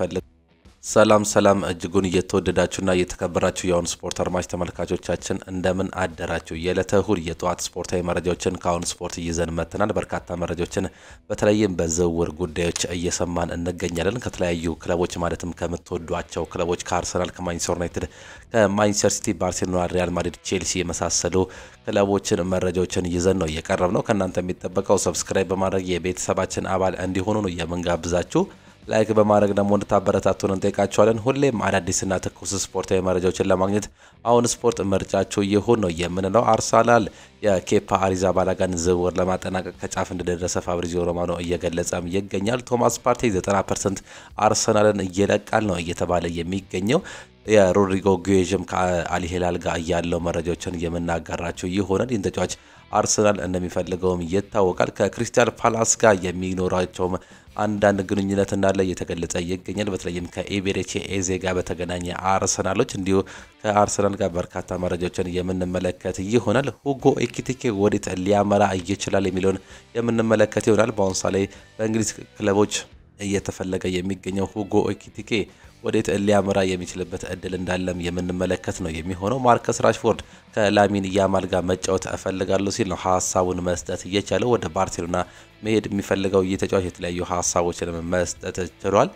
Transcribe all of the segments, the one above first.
እንደሚፈልግ ሰላም እጅጉን እየተወደዳችሁና እየተከበራችሁ የአሁን ስፖርት አድማጭ ተመልካቾቻችን እንደምን አደራችሁ። የዕለተ እሁድ የጧት ስፖርታዊ መረጃዎችን ከአሁን ስፖርት ይዘን መጥተናል። በርካታ መረጃዎችን በተለይም በዝውውር ጉዳዮች እየሰማን እንገኛለን። ከተለያዩ ክለቦች ማለትም ከምትወዷቸው ክለቦች ከአርሰናል፣ ከማንቸስተር ዩናይትድ፣ ከማንቸስተር ሲቲ፣ ባርሴሎና፣ ሪያል ማድሪድ፣ ቼልሲ የመሳሰሉ ክለቦችን መረጃዎችን ይዘን ነው የቀረብነው። ከእናንተ የሚጠበቀው ሰብስክራይብ በማድረግ የቤተሰባችን አባል እንዲሆኑ ነው የምንጋብዛችሁ። ላይክ በማድረግ ደግሞ እንድታበረታቱን እንጠይቃችኋለን። ሁሌም አዳዲስና ትኩስ ስፖርታዊ መረጃዎችን ለማግኘት አሁን ስፖርት ምርጫችሁ ይሁን ነው የምንለው። አርሰናል የኬፓ አሪዛባላጋን ዝውውር ለማጠናቀቅ ከጫፍ እንደደረሰ ፋብሪዚዮ ሮማኖ እየገለጸም ይገኛል። ቶማስ ፓርቴ 90% አርሰናልን እየለቃል ነው እየተባለ የሚገኘው። የሮድሪጎ ጉዌዥም ከአል ሂላል ጋር ያለው መረጃዎችን የምናጋራችሁ ይሆናል። ይህን ተጫዋች አርሰናል እንደሚፈልገውም ይታወቃል። ከክሪስታል ፓላስ ጋር የሚኖራቸውም አንዳንድ ግንኙነት እንዳለ እየተገለጸ ይገኛል። በተለይም ከኤቤሬቺ ኤዜ ጋር በተገናኘ አርሰናሎች እንዲሁ ከአርሰናል ጋር በርካታ መረጃዎችን የምንመለከት ይሆናል። ሁጎ ኤኪቲኬ ወዴት ሊያመራ ይችላል የሚለውን የምንመለከት ይሆናል። በአሁኑ ሰዓት ላይ በእንግሊዝ ክለቦች እየተፈለገ የሚገኘው ሁጎ ኤኪቲኬ ወዴት ሊያመራ የሚችልበት እድል እንዳለም የምንመለከት ነው የሚሆነው። ማርከስ ራሽፎርድ ከላሚን ያማል ጋር መጫወት እፈልጋለሁ ሲል ነው ሀሳቡን መስጠት እየቻለው። ወደ ባርሴሎና መሄድ የሚፈልገው የተጫዋች የተለያዩ ሀሳቦችን መስጠት ችሏል።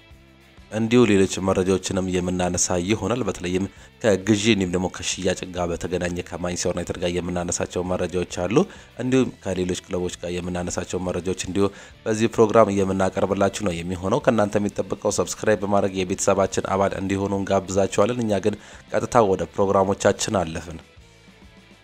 እንዲሁ ሌሎች መረጃዎችንም የምናነሳ ይሆናል። በተለይም ከግዢ እንዲሁም ደግሞ ከሽያጭ ጋር በተገናኘ ከማንቸስተር ዩናይትድ ጋር የምናነሳቸው መረጃዎች አሉ። እንዲሁም ከሌሎች ክለቦች ጋር የምናነሳቸው መረጃዎች እንዲሁ በዚህ ፕሮግራም የምናቀርብላችሁ ነው የሚሆነው። ከእናንተ የሚጠበቀው ሰብስክራይብ በማድረግ የቤተሰባችን አባል እንዲሆኑ እንጋብዛችኋለን። እኛ ግን ቀጥታ ወደ ፕሮግራሞቻችን አለፍን።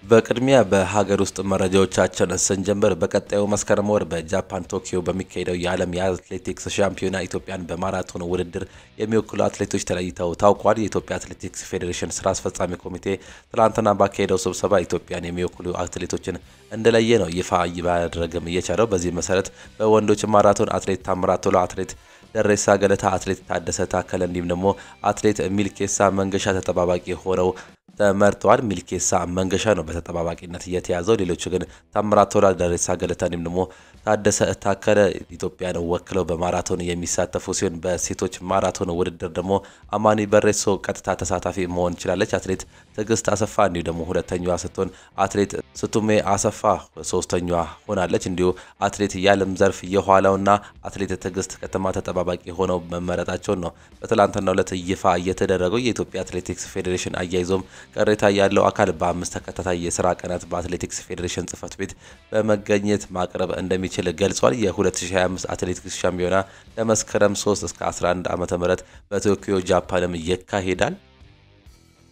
በቅድሚያ በሀገር ውስጥ መረጃዎቻችን ስንጀምር በቀጣዩ መስከረም ወር በጃፓን ቶኪዮ በሚካሄደው የዓለም የአትሌቲክስ ሻምፒዮና ኢትዮጵያን በማራቶን ውድድር የሚወክሉ አትሌቶች ተለይተው ታውቋል። የኢትዮጵያ አትሌቲክስ ፌዴሬሽን ስራ አስፈጻሚ ኮሚቴ ትላንትና ባካሄደው ስብሰባ ኢትዮጵያን የሚወክሉ አትሌቶችን እንደለየ ነው ይፋ ማድረግም እየቻለው። በዚህ መሰረት በወንዶች ማራቶን አትሌት ታምራት ቶላ፣ አትሌት ደሬሳ ገለታ፣ አትሌት ታደሰ ታከለ እንዲሁም ደግሞ አትሌት ሚልኬሳ መንገሻ ተጠባባቂ ሆነው ተመርተዋል። ሚልኬሳ መንገሻ ነው በተጠባባቂነት እየተያዘው። ሌሎቹ ግን ታምራት ቶላ፣ ደሬሳ ገለታ እንዲሁም ደግሞ ታደሰ ታከለ ኢትዮጵያን ወክለው በማራቶን የሚሳተፉ ሲሆን በሴቶች ማራቶን ውድድር ደግሞ አማኒ በሬሶ ቀጥታ ተሳታፊ መሆን ችላለች። አትሌት ትዕግስት አሰፋ እንዲሁ ደግሞ ሁለተኛዋ ስትሆን አትሌት ስቱሜ አሰፋ ሶስተኛዋ ሆናለች። እንዲሁ አትሌት ያለም ዘርፍ የኋላውና አትሌት ትዕግስት ከተማ ተጠባባቂ ሆነው መመረጣቸውን ነው በትላንትናው ዕለት ይፋ እየተደረገው። የኢትዮጵያ አትሌቲክስ ፌዴሬሽን አያይዞም ቅሬታ ያለው አካል በ5 ተከታታይ የስራ ቀናት በአትሌቲክስ ፌዴሬሽን ጽህፈት ቤት በመገኘት ማቅረብ እንደሚችል ገልጿል። የ2025 አትሌቲክስ ሻምፒዮና ከመስከረም 3 እስከ 11 ዓ.ም በቶኪዮ ጃፓንም ይካሄዳል።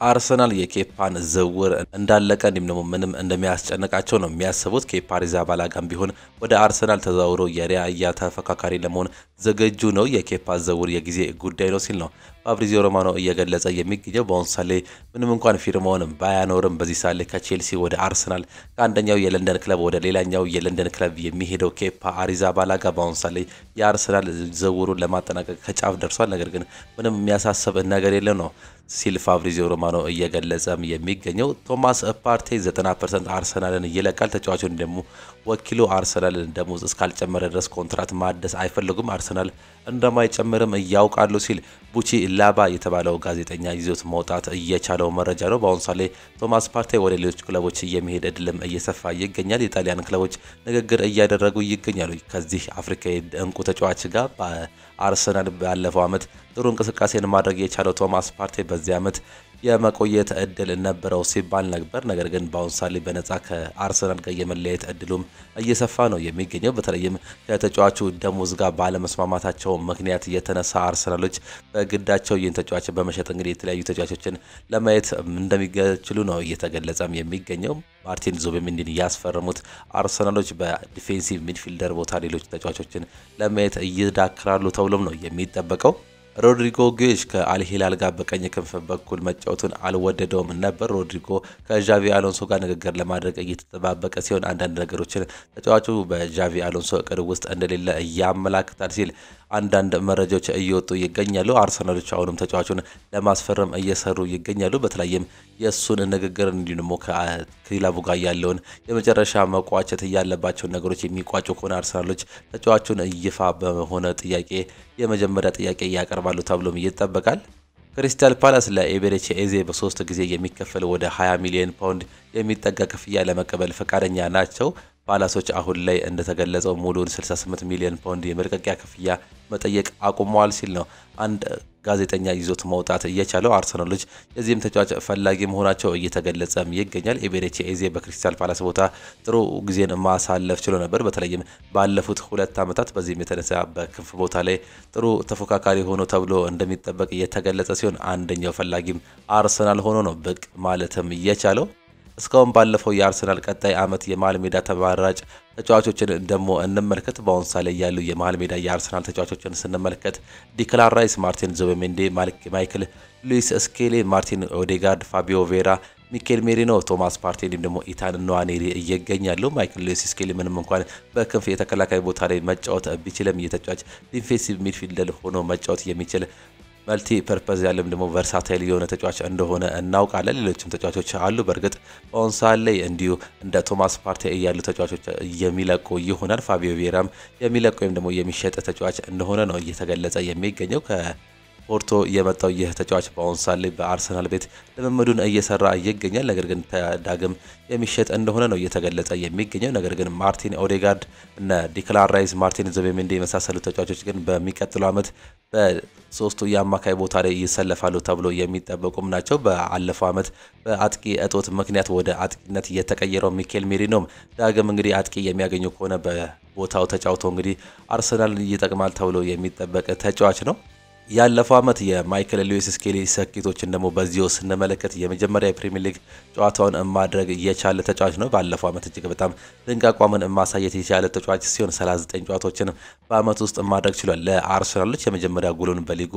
አርሰናል የኬፓን ዝውውር እንዳለቀ እንዲሁም ደግሞ ምንም እንደሚያስጨንቃቸው ነው የሚያስቡት። ኬፓ አሪዛባላጋም ቢሆን ወደ አርሰናል ተዛውሮ የሪያ ተፈካካሪ ለመሆን ዝግጁ ነው። የኬፓ ዝውውር የጊዜ ጉዳይ ነው ሲል ነው ፋብሪዚዮ ሮማኖ እየገለጸ የሚገኘው። በአሁኑ ሰዓት ላይ ምንም እንኳን ፊርማውንም ባያኖርም በዚህ ሰዓት ላይ ከቼልሲ ወደ አርሰናል ከአንደኛው የለንደን ክለብ ወደ ሌላኛው የለንደን ክለብ የሚሄደው ኬፓ አሪዛባላጋ በአሁኑ ሰዓት ላይ የአርሰናል ዝውውሩን ለማጠናቀቅ ከጫፍ ደርሷል። ነገር ግን ምንም የሚያሳስብ ነገር የለም ነው ሲል ፋብሪዚዮ ሮማኖ እየገለጸም የሚገኘው። ቶማስ ፓርቴ 90% አርሰናልን ይለቃል። ተጫዋቹን ደግሞ ወኪሉ አርሰናልን ደሞዝ እስካልጨመረ ድረስ ኮንትራት ማደስ አይፈልጉም። አርሰናል እንደማይጨምርም ያውቃሉ ሲል ቡቺ ላባ የተባለው ጋዜጠኛ ይዞት መውጣት እየቻለው መረጃ ነው። በአሁኑ ሰዓት ላይ ቶማስ ፓርቴ ወደ ሌሎች ክለቦች የሚሄድ እድልም እየሰፋ ይገኛል። የጣሊያን ክለቦች ንግግር እያደረጉ ይገኛሉ ከዚህ አፍሪካዊ እንቁ ተጫዋች ጋር። በአርሰናል ባለፈው ዓመት ጥሩ እንቅስቃሴን ማድረግ የቻለው ቶማስ ፓርቴ በዚህ ዓመት የመቆየት እድል ነበረው ሲባል ነበር። ነገር ግን በአሁኑ ሰዓት ላይ በነፃ ከአርሰናል ጋር የመለያየት እድሉም እየሰፋ ነው የሚገኘው። በተለይም ከተጫዋቹ ደሞዝ ጋር ባለመስማማታቸው ምክንያት የተነሳ አርሰናሎች በግዳቸው ይህን ተጫዋች በመሸጥ እንግዲህ የተለያዩ ተጫዋቾችን ለማየት እንደሚችሉ ነው እየተገለጸም የሚገኘው። ማርቲን ዙቢሜንዲን ያስፈረሙት አርሰናሎች በዲፌንሲቭ ሚድፊልደር ቦታ ሌሎች ተጫዋቾችን ለማየት ይዳክራሉ ተብሎም ነው የሚጠበቀው። ሮድሪጎ ጉዌዥ ከአል ሂላል ጋር በቀኝ ክንፍ በኩል መጫወቱን አልወደደውም ነበር። ሮድሪጎ ከዣቪ አሎንሶ ጋር ንግግር ለማድረግ እየተጠባበቀ ሲሆን አንዳንድ ነገሮችን ተጫዋቹ በዣቪ አሎንሶ እቅድ ውስጥ እንደሌለ ያመላክታል ሲል አንዳንድ መረጃዎች እየወጡ ይገኛሉ። አርሰናሎች አሁንም ተጫዋቹን ለማስፈረም እየሰሩ ይገኛሉ። በተለይም የሱን ንግግር እንዲሁ ደግሞ ከክለቡ ጋር ያለውን የመጨረሻ መቋጨት ያለባቸውን ነገሮች የሚቋጩ ከሆነ አርሰናሎች ተጫዋቹን ይፋ በሆነ ጥያቄ የመጀመሪያ ጥያቄ ያቀርባሉ ያቀርባሉ ተብሎም ይጠበቃል። ክሪስታል ፓላስ ለኤቤሬቺ ኤዜ በ3 ጊዜ የሚከፈል ወደ 20 ሚሊዮን ፓውንድ የሚጠጋ ክፍያ ለመቀበል ፈቃደኛ ናቸው። ፓላሶች አሁን ላይ እንደተገለጸው ሙሉን 68 ሚሊዮን ፓውንድ የመልቀቂያ ክፍያ መጠየቅ አቁመዋል ሲል ነው አንድ ጋዜጠኛ ይዞት መውጣት እየቻለው። አርሰናሎች የዚህም ተጫዋች ፈላጊ መሆናቸው እየተገለጸም ይገኛል። ኤቤሬቺ ኤዜ በክሪስታል ፓላስ ቦታ ጥሩ ጊዜን ማሳለፍ ችሎ ነበር፣ በተለይም ባለፉት 2 ዓመታት። በዚህም የተነሳ በክንፍ ቦታ ላይ ጥሩ ተፎካካሪ ሆኖ ተብሎ እንደሚጠበቅ እየተገለጸ ሲሆን አንደኛው ፈላጊም አርሰናል ሆኖ ነው ብቅ ማለትም እየቻለው። እስካሁን ባለፈው የአርሰናል ቀጣይ ዓመት የመሃል ሜዳ ተመራጭ ተጫዋቾችን ደግሞ እንመልከት። በአሁን ሰዓት ላይ ያሉ የመሃል ሜዳ የአርሰናል ተጫዋቾችን ስንመለከት ዲክላን ራይስ፣ ማርቲን ዙቢሜንዲ፣ ማይክል ሉዊስ ስኬሊ፣ ማርቲን ኦዴጋርድ፣ ፋቢዮ ቬራ፣ ሚኬል ሜሪኖ፣ ቶማስ ፓርቴ እንዲሁም ደግሞ ኢታን ንዋኔሪ ይገኛሉ። ማይክል ሉዊስ ስኬሊ ምንም እንኳን በክንፍ የተከላካይ ቦታ ላይ መጫወት ቢችልም የተጫዋች ዲፌንሲቭ ሚድፊልደር ሆኖ መጫወት የሚችል መልቲ ፐርፐዝ ያለም ደግሞ ቨርሳታይል የሆነ ተጫዋች እንደሆነ እናውቃለን። ሌሎችም ተጫዋቾች አሉ። በእርግጥ በአሁን ሰዓት ላይ እንዲሁ እንደ ቶማስ ፓርቴ ያሉ ተጫዋቾች የሚለቁ ይሆናል። ፋቢዮ ቬራም የሚለቁ ወይም ደግሞ የሚሸጥ ተጫዋች እንደሆነ ነው እየተገለጸ የሚገኘው። ፖርቶ የመጣው ይህ ተጫዋች በአሁን ሰዓት ላይ በአርሰናል ቤት ልምምዱን እየሰራ ይገኛል። ነገር ግን ዳግም የሚሸጥ እንደሆነ ነው እየተገለጸ የሚገኘው። ነገር ግን ማርቲን ኦዴጋርድ እና ዲክላን ራይስ፣ ማርቲን ዙቢሜንዲ የመሳሰሉ ተጫዋቾች ግን በሚቀጥለው ዓመት በሶስቱ የአማካይ ቦታ ላይ ይሰለፋሉ ተብሎ የሚጠበቁም ናቸው። በአለፈው ዓመት በአጥቂ እጦት ምክንያት ወደ አጥቂነት የተቀየረው ሚኬል ሜሪኖም ዳግም እንግዲህ አጥቂ የሚያገኙ ከሆነ በቦታው ተጫውቶ እንግዲህ አርሰናልን ይጠቅማል ተብሎ የሚጠበቅ ተጫዋች ነው። ያለፈው ዓመት የማይክል ሉዊስ ስኬሊ ስኬቶችን ደግሞ በዚሁ ስንመለከት የመጀመሪያ የፕሪሚየር ሊግ ጨዋታውን ማድረግ የቻለ ተጫዋች ነው። ባለፈው ዓመት እጅግ በጣም ድንቅ አቋምን ማሳየት የቻለ ተጫዋች ሲሆን 39 ጨዋታዎችን በዓመት ውስጥ ማድረግ ችሏል። ለአርሰናሎች የመጀመሪያ ጎሉን በሊጉ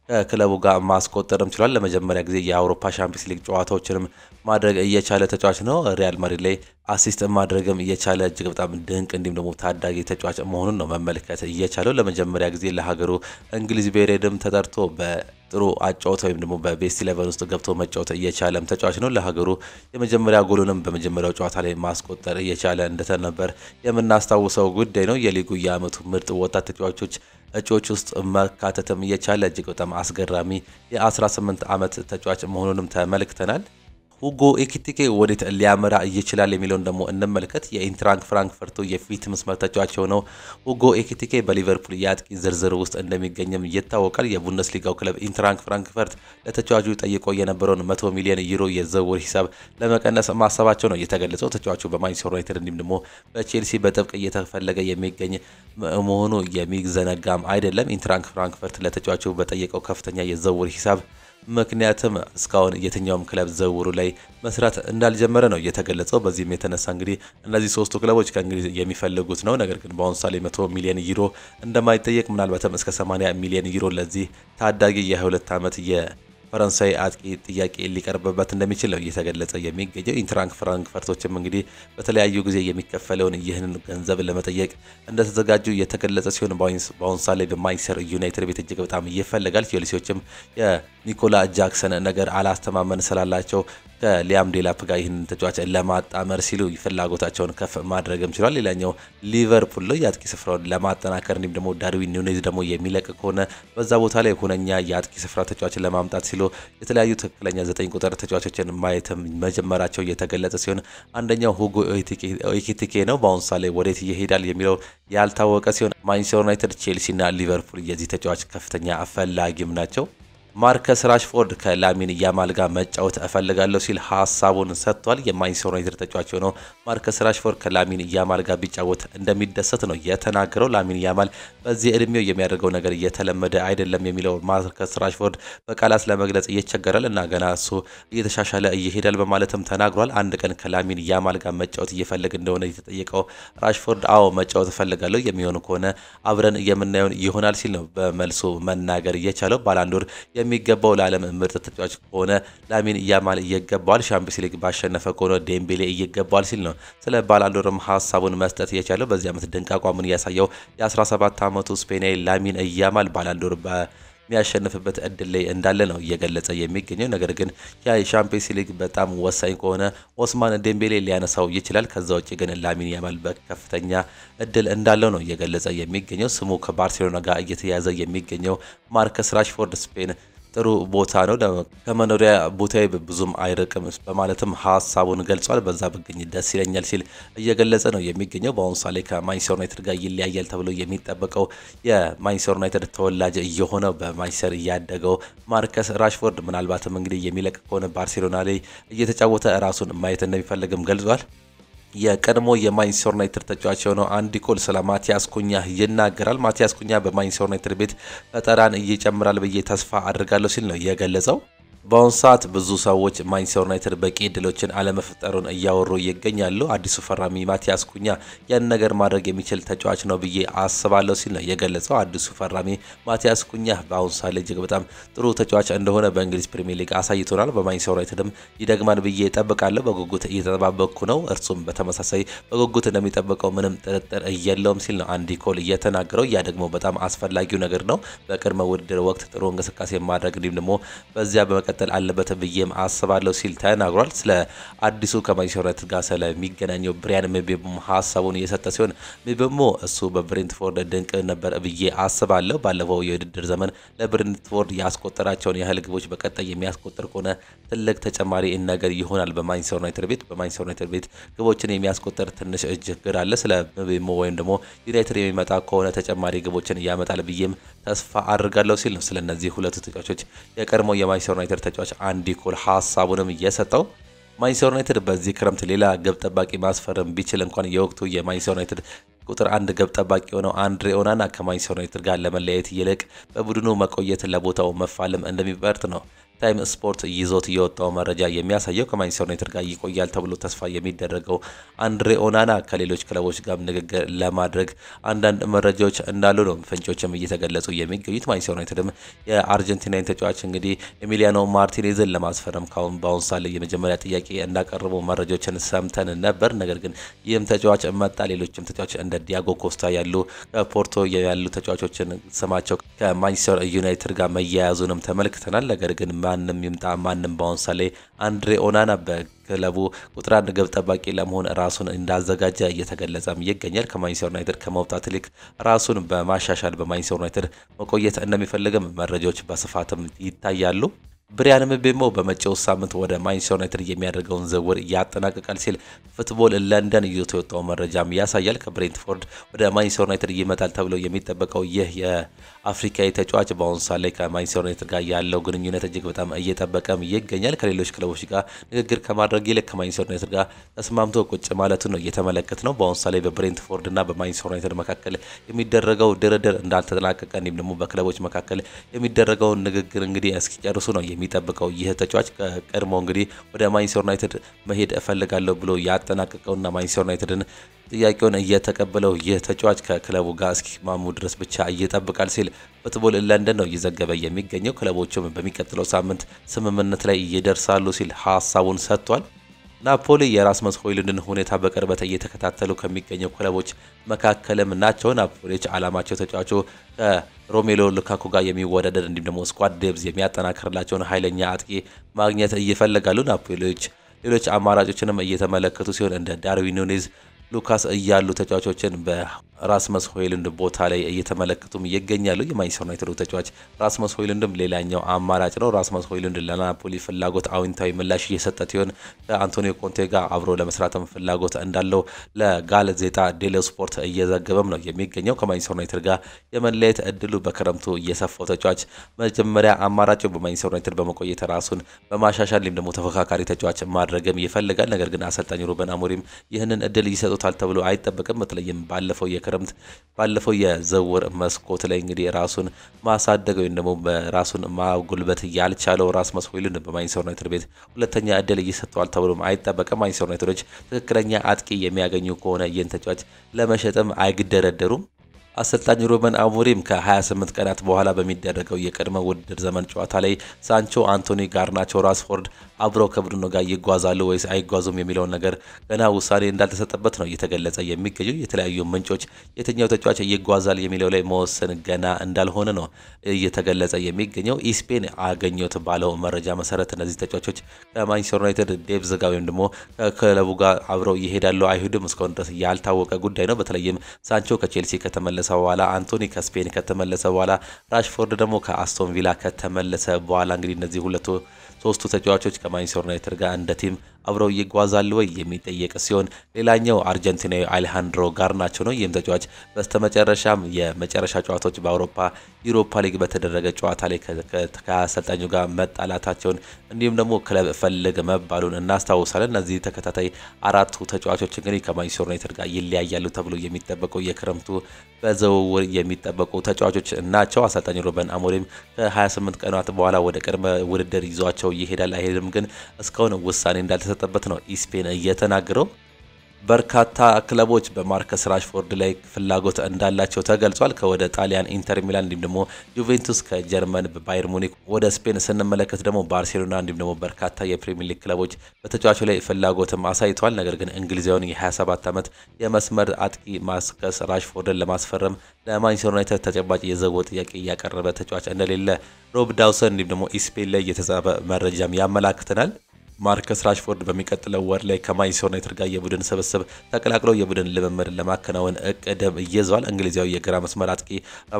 ከክለቡ ጋር ማስቆጠርም ችሏል። ለመጀመሪያ ጊዜ የአውሮፓ ሻምፒዮንስ ሊግ ጨዋታዎችንም ማድረግ እየቻለ ተጫዋች ነው። ሪያል ማድሪድ ላይ አሲስት ማድረግም እየቻለ እጅግ በጣም ድንቅ እንዲሁም ደግሞ ታዳጊ ተጫዋች መሆኑን ነው መመልከት እየቻለው። ለመጀመሪያ ጊዜ ለሀገሩ እንግሊዝ ብሔራዊ ቡድን ተጠርቶ በጥሩ አጫወት ወይም ደግሞ በቤስት 11 ውስጥ ገብቶ መጫወት እየቻለም ተጫዋች ነው። ለሀገሩ የመጀመሪያ ጎሉንም በመጀመሪያው ጨዋታ ላይ ማስቆጠር እየቻለ እንደተነበር የምናስታውሰው ጉዳይ ነው። የሊጉ የዓመቱ ምርጥ ወጣት ተጫዋቾች እጩዎች ውስጥ መካተትም እየቻለ እጅግ በጣም አስገራሚ የ18 ዓመት ተጫዋች መሆኑንም ተመልክተናል። ሁጎ ኤኪቲኬ ወዴት ሊያመራ ይችላል የሚለውን ደግሞ እንመልከት። የኢንትራንክ ፍራንክፈርቱ የፊት መስመር ተጫዋች የሆነው ሁጎ ኤኪቲኬ በሊቨርፑል የአጥቂ ዝርዝር ውስጥ እንደሚገኝም ይታወቃል። የቡንደስሊጋው ክለብ ኢንትራንክ ፍራንክፈርት ለተጫዋቹ ጠይቆ የነበረውን 100 ሚሊዮን ዩሮ የዝውውር ሂሳብ ለመቀነስ ማሰባቸው ነው የተገለጸው። ተጫዋቹ በማንቸስተር ዩናይትድ እንዲሁም ደግሞ በቼልሲ በጥብቅ እየተፈለገ የሚገኝ መሆኑ የሚዘነጋም አይደለም። ኢንትራንክ ፍራንክፈርት ለተጫዋቹ በጠየቀው ከፍተኛ የዝውውር ሂሳብ ምክንያቱም እስካሁን የትኛውም ክለብ ዝውውሩ ላይ መስራት እንዳልጀመረ ነው የተገለጸው። በዚህም የተነሳ እንግዲህ እነዚህ ሶስቱ ክለቦች ከእንግሊዝ የሚፈልጉት ነው። ነገር ግን በአሁኑ ሰዓት 100 ሚሊዮን ዩሮ እንደማይጠየቅ ምናልባትም እስከ 80 ሚሊዮን ዩሮ ለዚህ ታዳጊ የ22 ዓመት ፈረንሳይ አጥቂ ጥያቄ ሊቀርብበት እንደሚችል ነው እየተገለጸ የሚገኘው። ኢንትራንክ ፍራንክፈርቶችም እንግዲህ በተለያዩ ጊዜ የሚከፈለውን ይህንን ገንዘብ ለመጠየቅ እንደተዘጋጁ እየተገለጸ ሲሆን በአሁኑ ሰዓት ላይ በማንቸስተር ዩናይትድ ቤት እጅግ በጣም ይፈልጋል። ቼልሲዎችም የኒኮላ ጃክሰን ነገር አላስተማመን ስላላቸው ከሊያም ዴላፕ ጋር ይህንን ተጫዋች ለማጣመር ሲሉ ፍላጎታቸውን ከፍ ማድረግም ችሏል። ሌላኛው ሊቨርፑል ነው የአጥቂ ስፍራውን ለማጠናከር እንዲሁም ደግሞ ዳርዊን ኑኔዝ ደግሞ የሚለቅ ከሆነ በዛ ቦታ ላይ ሁነኛ የአጥቂ ስፍራ ተጫዋችን ለማምጣት ሲሉ የተለያዩ ትክክለኛ 9 ቁጥር ተጫዋቾችን ማየትም መጀመራቸው እየተገለጸ ሲሆን አንደኛው ሁጎ ኤኪቲኬ ነው። በአሁኑ ሰዓት ላይ ወዴት ይሄዳል የሚለው ያልታወቀ ሲሆን ማንቸስተር ዩናይትድ፣ ቼልሲና ሊቨርፑል የዚህ ተጫዋች ከፍተኛ አፈላጊም ናቸው። ማርከስ ራሽፎርድ ከላሚን ያማል ጋር መጫወት እፈልጋለሁ ሲል ሀሳቡን ሰጥቷል። የማንቸስተር ዩናይትድ ተጫዋች የሆነው ማርከስ ራሽፎርድ ከላሚን ያማል ጋር ቢጫወት እንደሚደሰት ነው የተናገረው። ላሚን ያማል በዚህ እድሜው የሚያደርገው ነገር እየተለመደ አይደለም የሚለው ማርከስ ራሽፎርድ በቃላት ለመግለጽ ይቸገራል እና ገና እሱ እየተሻሻለ ይሄዳል በማለትም ተናግሯል። አንድ ቀን ከላሚን ያማል ጋር መጫወት እየፈለገ እንደሆነ የተጠየቀው ራሽፎርድ አዎ መጫወት እፈልጋለሁ፣ የሚሆን ከሆነ አብረን የምናየውን ይሆናል ሲል ነው በመልሱ መናገር የቻለው። ባላንዶር የሚገባው ለዓለም ምርጥ ተጫዋች ከሆነ ላሚን ያማል ይገባዋል፣ ሻምፒዮንስ ሊግ ባሸነፈ ከሆነ ዴምቤሌ ይገባዋል ሲል ነው ስለ ባላንዶርም ሀሳቡን መስጠት የቻለው። በዚህ ዓመት ድንቅ አቋሙን ያሳየው የ17 ዓመቱ ስፔናዊ ላሚን ያማል ባላንዶር የሚያሸንፍበት እድል ላይ እንዳለ ነው እየገለጸ የሚገኘው። ነገር ግን የሻምፒየንስ ሊግ በጣም ወሳኝ ከሆነ ኦስማን ዴምቤሌ ሊያነሳው ይችላል። ከዛ ውጪ ግን ላሚን ያማል በከፍተኛ እድል እንዳለው ነው እየገለጸ የሚገኘው። ስሙ ከባርሴሎና ጋር እየተያዘ የሚገኘው ማርከስ ራሽፎርድ ስፔን ጥሩ ቦታ ነው፣ ከመኖሪያ ቦታዬ ብዙም አይርቅም በማለትም ሀሳቡን ገልጿል። በዛ ብገኝ ደስ ይለኛል ሲል እየገለጸ ነው የሚገኘው። በአሁኑ ሰዓት ላይ ከማንቸስተር ዩናይትድ ጋር ይለያያል ተብሎ የሚጠበቀው የማንቸስተር ዩናይትድ ተወላጅ እየሆነው በማንቸስተር እያደገው ማርከስ ራሽፎርድ ምናልባትም እንግዲህ የሚለቅ ከሆነ ባርሴሎና ላይ እየተጫወተ ራሱን ማየት እንደሚፈልግም ገልጿል። የቀድሞ የማንቸስተር ዩናይትድ ተጫዋች የሆነው አንዲ ኮል ስለ ማቲያስ ኩኛ ይናገራል። ማቲያስ ኩኛ በማንቸስተር ዩናይትድ ቤት ፈጠራን ይጨምራል ብዬ ተስፋ አድርጋለሁ ሲል ነው የገለጸው። በአሁኑ ሰዓት ብዙ ሰዎች ማንቸስተር ዩናይትድ በቂ እድሎችን አለመፍጠሩን እያወሩ ይገኛሉ። አዲሱ ፈራሚ ማቲያስ ኩኛ ያን ነገር ማድረግ የሚችል ተጫዋች ነው ብዬ አስባለሁ ሲል ነው የገለጸው። አዲሱ ፈራሚ ማቲያስ ኩኛ በአሁኑ ሰዓት ላይ እጅግ በጣም ጥሩ ተጫዋች እንደሆነ በእንግሊዝ ፕሪሚየር ሊግ አሳይቶናል። በማንቸስተር ዩናይትድም ይደግማል ብዬ እጠብቃለሁ። በጉጉት እየተጠባበቅኩ ነው። እርሱም በተመሳሳይ በጉጉት እንደሚጠበቀው ምንም ጥርጥር የለውም ሲል ነው አንዲ ኮል እየተናገረው። ያ ደግሞ በጣም አስፈላጊው ነገር ነው። በቅድመ ውድድር ወቅት ጥሩ እንቅስቃሴ ማድረግ እንዲሁም ደግሞ በዚያ በመቀጠል አለበት ብዬም አስባለሁ ሲል ተናግሯል። ስለ አዲሱ ከማንቸስተር ዩናይትድ ጋር ስለሚገናኘው ብሪያን ምቤሞ ሀሳቡን እየሰጠ ሲሆን ምቤሞ እሱ በብሬንትፎርድ ድንቅ ነበር ብዬ አስባለሁ። ባለፈው የውድድር ዘመን ለብሬንትፎርድ ያስቆጠራቸውን ያህል ግቦች በቀጣይ የሚያስቆጥር ከሆነ ትልቅ ተጨማሪ ነገር ይሆናል በማንቸስተር ዩናይትድ ቤት። በማንቸስተር ዩናይትድ ቤት ግቦችን የሚያስቆጥር ትንሽ ችግር አለ። ስለ ምቤሞ ወይም ደግሞ ዩናይትድ የሚመጣ ከሆነ ተጨማሪ ግቦችን ያመጣል ብዬም ተስፋ አድርጋለሁ ሲል ነው ስለነዚህ ሁለቱ ተጫዋቾች የቀድሞ የማንቸስተር ዩናይትድ ተጫዋች አንዲ ኮል ሀሳቡንም እየሰጠው። ማንቸስተር ዩናይትድ በዚህ ክረምት ሌላ ግብ ጠባቂ ማስፈረም ቢችል እንኳን የወቅቱ የማንቸስተር ዩናይትድ ቁጥር 1 ግብ ጠባቂ የሆነው አንድሬ ኦናና ከማንቸስተር ዩናይትድ ጋር ለመለያየት ይልቅ በቡድኑ መቆየት ለቦታው መፋለም እንደሚመርጥ ነው ታይም ስፖርት ይዞት የወጣው መረጃ የሚያሳየው። ከማንቸስተር ዩናይትድ ጋር ይቆያል ተብሎ ተስፋ የሚደረገው አንድሬ ኦናና ከሌሎች ክለቦች ጋር ንግግር ለማድረግ አንዳንድ መረጃዎች እንዳሉ ነው ፍንጮችም እየተገለጹ የሚገኙት። ማንቸስተር ዩናይትድም የአርጀንቲናን ተጫዋች እንግዲህ ኤሚሊያኖ ማርቲኔዝን ለማስፈረም በአሁኑ ሰዓት ላይ የመጀመሪያ ጥያቄ እንዳቀረቡ መረጃዎችን ሰምተን ነበር። ነገር ግን ይህም ተጫዋች መጣ። ሌሎችም ተጫዋች እንደ ዲያጎ ኮስታ ያሉ ከፖርቶ ያሉ ተጫዋቾችን ስማቸው ከማንቸስተር ዩናይትድ ጋር መያያዙንም ተመልክተናል። ነገር ግን ማንም ይምጣ ማንም በአሁኑ ሰዓት ላይ አንድሬ ኦናና በክለቡ ቁጥር 1 ግብ ጠባቂ ለመሆን ራሱን እንዳዘጋጀ እየተገለጸም ይገኛል። ከማንቸስተር ዩናይትድ ከመውጣት ይልቅ ራሱን በማሻሻል በማንቸስተር ዩናይትድ መቆየት እንደሚፈልግም መረጃዎች በስፋትም ይታያሉ። ብሪያን ምቤሞ በመጪው ሳምንት ወደ ማንቸስተር ዩናይትድ የሚያደርገውን ዝውውር ያጠናቅቃል ሲል ፉትቦል ለንደን ይዞት የወጣው መረጃም ያሳያል። ከብሬንትፎርድ ወደ ማንቸስተር ዩናይትድ ይመጣል ተብሎ የሚጠበቀው ይህ የአፍሪካዊ ተጫዋች በአሁኑ ሰዓት ላይ ከማንቸስተር ዩናይትድ ጋር ያለው ግንኙነት እጅግ በጣም እየጠበቀም ይገኛል። ከሌሎች ክለቦች ጋር ንግግር ከማድረግ ይልቅ ከማንቸስተር ዩናይትድ ጋር ተስማምቶ ቁጭ ማለቱን ነው እየተመለከት ነው። በአሁኑ ሰዓት ላይ በብሬንትፎርድ እና በማንቸስተር ዩናይትድ መካከል የሚደረገው ድርድር እንዳልተጠናቀቀ እንዲሁም ደግሞ በክለቦች መካከል የሚደረገውን ንግግር እንግዲህ እስኪጨርሱ ነው የሚጠብቀው። ይህ ተጫዋች ከቀድሞ እንግዲህ ወደ ማንቸስተር ዩናይትድ መሄድ እፈልጋለሁ ብሎ ያጠናቀቀውና ማንቸስተር ዩናይትድን ጥያቄውን እየተቀበለው ይህ ተጫዋች ከክለቡ ጋር እስኪማሙ ድረስ ብቻ ይጠብቃል ሲል ፉትቦል ለንደን ነው እየዘገበ የሚገኘው። ክለቦቹም በሚቀጥለው ሳምንት ስምምነት ላይ ይደርሳሉ ሲል ሀሳቡን ሰጥቷል። ናፖሊ የራስመስ ሆይሉንድን ሁኔታ በቅርበት እየተከታተሉ ከሚገኙ ክለቦች መካከልም ናቸው። ናፖሊዎች ዓላማቸው ተጫዋቹ ከሮሜሎ ሉካኩ ጋር የሚወዳደር እንዲሁም ደግሞ ስኳድ ዴብዝ የሚያጠናክርላቸውን ኃይለኛ አጥቂ ማግኘት ይፈልጋሉ። ናፖሊዎች ሌሎች አማራጮችንም እየተመለከቱ ሲሆን እንደ ዳርዊን ኑኔዝ፣ ሉካስ እያሉ ተጫዋቾችን በራስመስ ሆይሉንድ ቦታ ላይ እየተመለከቱም ይገኛሉ። የማንቸስተር ዩናይትድ ተጫዋች ራስመስ ሆይሉንድም ሌላኛው አማራጭ ነው። ራስመስ ሆይሉንድ ለናፖሊ ፍላጎት አዎንታዊ ምላሽ እየሰጠ ሲሆን ከአንቶኒዮ ኮንቴ ጋር አብሮ ለመስራትም ፍላጎት እንዳለው ለጋዜጣ ዴሎ ስፖርት እየዘገበም ነው የሚገኘው። ከማንቸስተር ዩናይትድ ጋር የመለየት እድሉ በክረምቱ እየሰፋው ተጫዋች መጀመሪያ አማራጭ በማንቸስተር ዩናይትድ በመቆየት ራሱን በማሻሻል እንዲሁም ደግሞ ተፎካካሪ ተጫዋች ማድረግም ይፈልጋል። ነገር ግን አሰልጣኝ ሩበን አሞሪም ይህንን እድል ይሰጡታል ተብሎ አይጠበቅም። በተለይም ባለፈው የዝውውር መስኮት ላይ እንግዲህ ራሱን ማሳደግ ወይም ደግሞ በራሱን ማጉልበት ያልቻለው ራስመስ ሆይሉንድ በማንቸስተር ዩናይትድ ቤት ሁለተኛ እድል ይሰጠዋል ተብሎም አይጠበቅም። ማንቸስተር ዩናይትዶች ትክክለኛ አጥቂ የሚያገኙ ከሆነ ይህን ተጫዋች ለመሸጥም አይግደረደሩም። አሰልጣኝ ሩበን አሞሪም ከ28 ቀናት በኋላ በሚደረገው የቅድመ ውድድር ዘመን ጨዋታ ላይ ሳንቾ፣ አንቶኒ፣ ጋርናቾ፣ ራሽፎርድ አብረው ከቡድኑ ጋር ይጓዛሉ ወይስ አይጓዙም የሚለውን ነገር ገና ውሳኔ እንዳልተሰጠበት ነው እየተገለጸ የሚገኘው። የተለያዩ ምንጮች የትኛው ተጫዋች ይጓዛል የሚለው ላይ መወሰን ገና እንዳልሆነ ነው እየተገለጸ የሚገኘው። ኢስፔን አገኘት ባለው መረጃ መሰረት እነዚህ ተጫዋቾች ከማንቸስተር ዩናይትድ ዴብዝ ጋር ወይም ደግሞ ከክለቡ ጋር አብረው ይሄዳሉ አይሁድም እስካሁን ድረስ ያልታወቀ ጉዳይ ነው። በተለይም ሳንቾ ከቼልሲ ከተመለሰ በኋላ፣ አንቶኒ ከስፔን ከተመለሰ በኋላ፣ ራሽፎርድ ደግሞ ከአስቶን ቪላ ከተመለሰ በኋላ እንግዲህ እነዚህ ሶስቱ ተጫዋቾች ከማንቸስተር ዩናይትድ ጋር እንደ ቲም አብረው ይጓዛሉ ወይ የሚጠየቅ ሲሆን ሌላኛው አርጀንቲናዊ አሌሃንድሮ ጋርናቾ ነው። ይህም ተጫዋች በስተመጨረሻም የመጨረሻ ጨዋታዎች በአውሮፓ ዩሮፓ ሊግ በተደረገ ጨዋታ ላይ ከአሰልጣኙ ጋር መጣላታቸውን እንዲሁም ደግሞ ክለብ ፈልግ መባሉን እናስታውሳለን። እነዚህ ተከታታይ አራቱ ተጫዋቾች እንግዲህ ከማንቸስተር ዩናይትድ ጋር ይለያያሉ ተብሎ የሚጠበቀው የክረምቱ በዝውውር የሚጠበቁ ተጫዋቾች ናቸው። አሰልጣኝ ሩበን አሞሪም ከ28 ቀናት በኋላ ወደ ቅድመ ውድድር ይዟቸው ይሄዳል አይሄድም ግን እስካሁን ውሳኔ እንዳልተሰጠበት ነው ኢስፔን እየተናገረው። በርካታ ክለቦች በማርከስ ራሽፎርድ ላይ ፍላጎት እንዳላቸው ተገልጿል። ከወደ ጣሊያን ኢንተር ሚላን እንዲሁም ደግሞ ዩቬንቱስ፣ ከጀርመን ባየር ሙኒክ፣ ወደ ስፔን ስንመለከት ደግሞ ባርሴሎና እንዲሁም ደግሞ በርካታ የፕሪሚየር ሊግ ክለቦች በተጫዋቹ ላይ ፍላጎትም አሳይቷል። ነገር ግን እንግሊዛዊውን የ27 ዓመት የመስመር አጥቂ ማርከስ ራሽፎርድን ለማስፈረም ለማንቸስተር ዩናይትድ ተጨባጭ የዝውውር ጥያቄ እያቀረበ ተጫዋች እንደሌለ ሮብ ዳውሰን እንዲሁም ደግሞ ኢስፔን ላይ የተጻፈ መረጃም ያመላክተናል። ማርከስ ራሽፎርድ በሚቀጥለው ወር ላይ ከማንቸስተር ዩናይትድ ጋር የቡድን ስብስብ ተቀላቅሎ የቡድን ልምምድ ለማከናወን እቅድም ይዟል። እንግሊዛዊ የግራ መስመር አጥቂ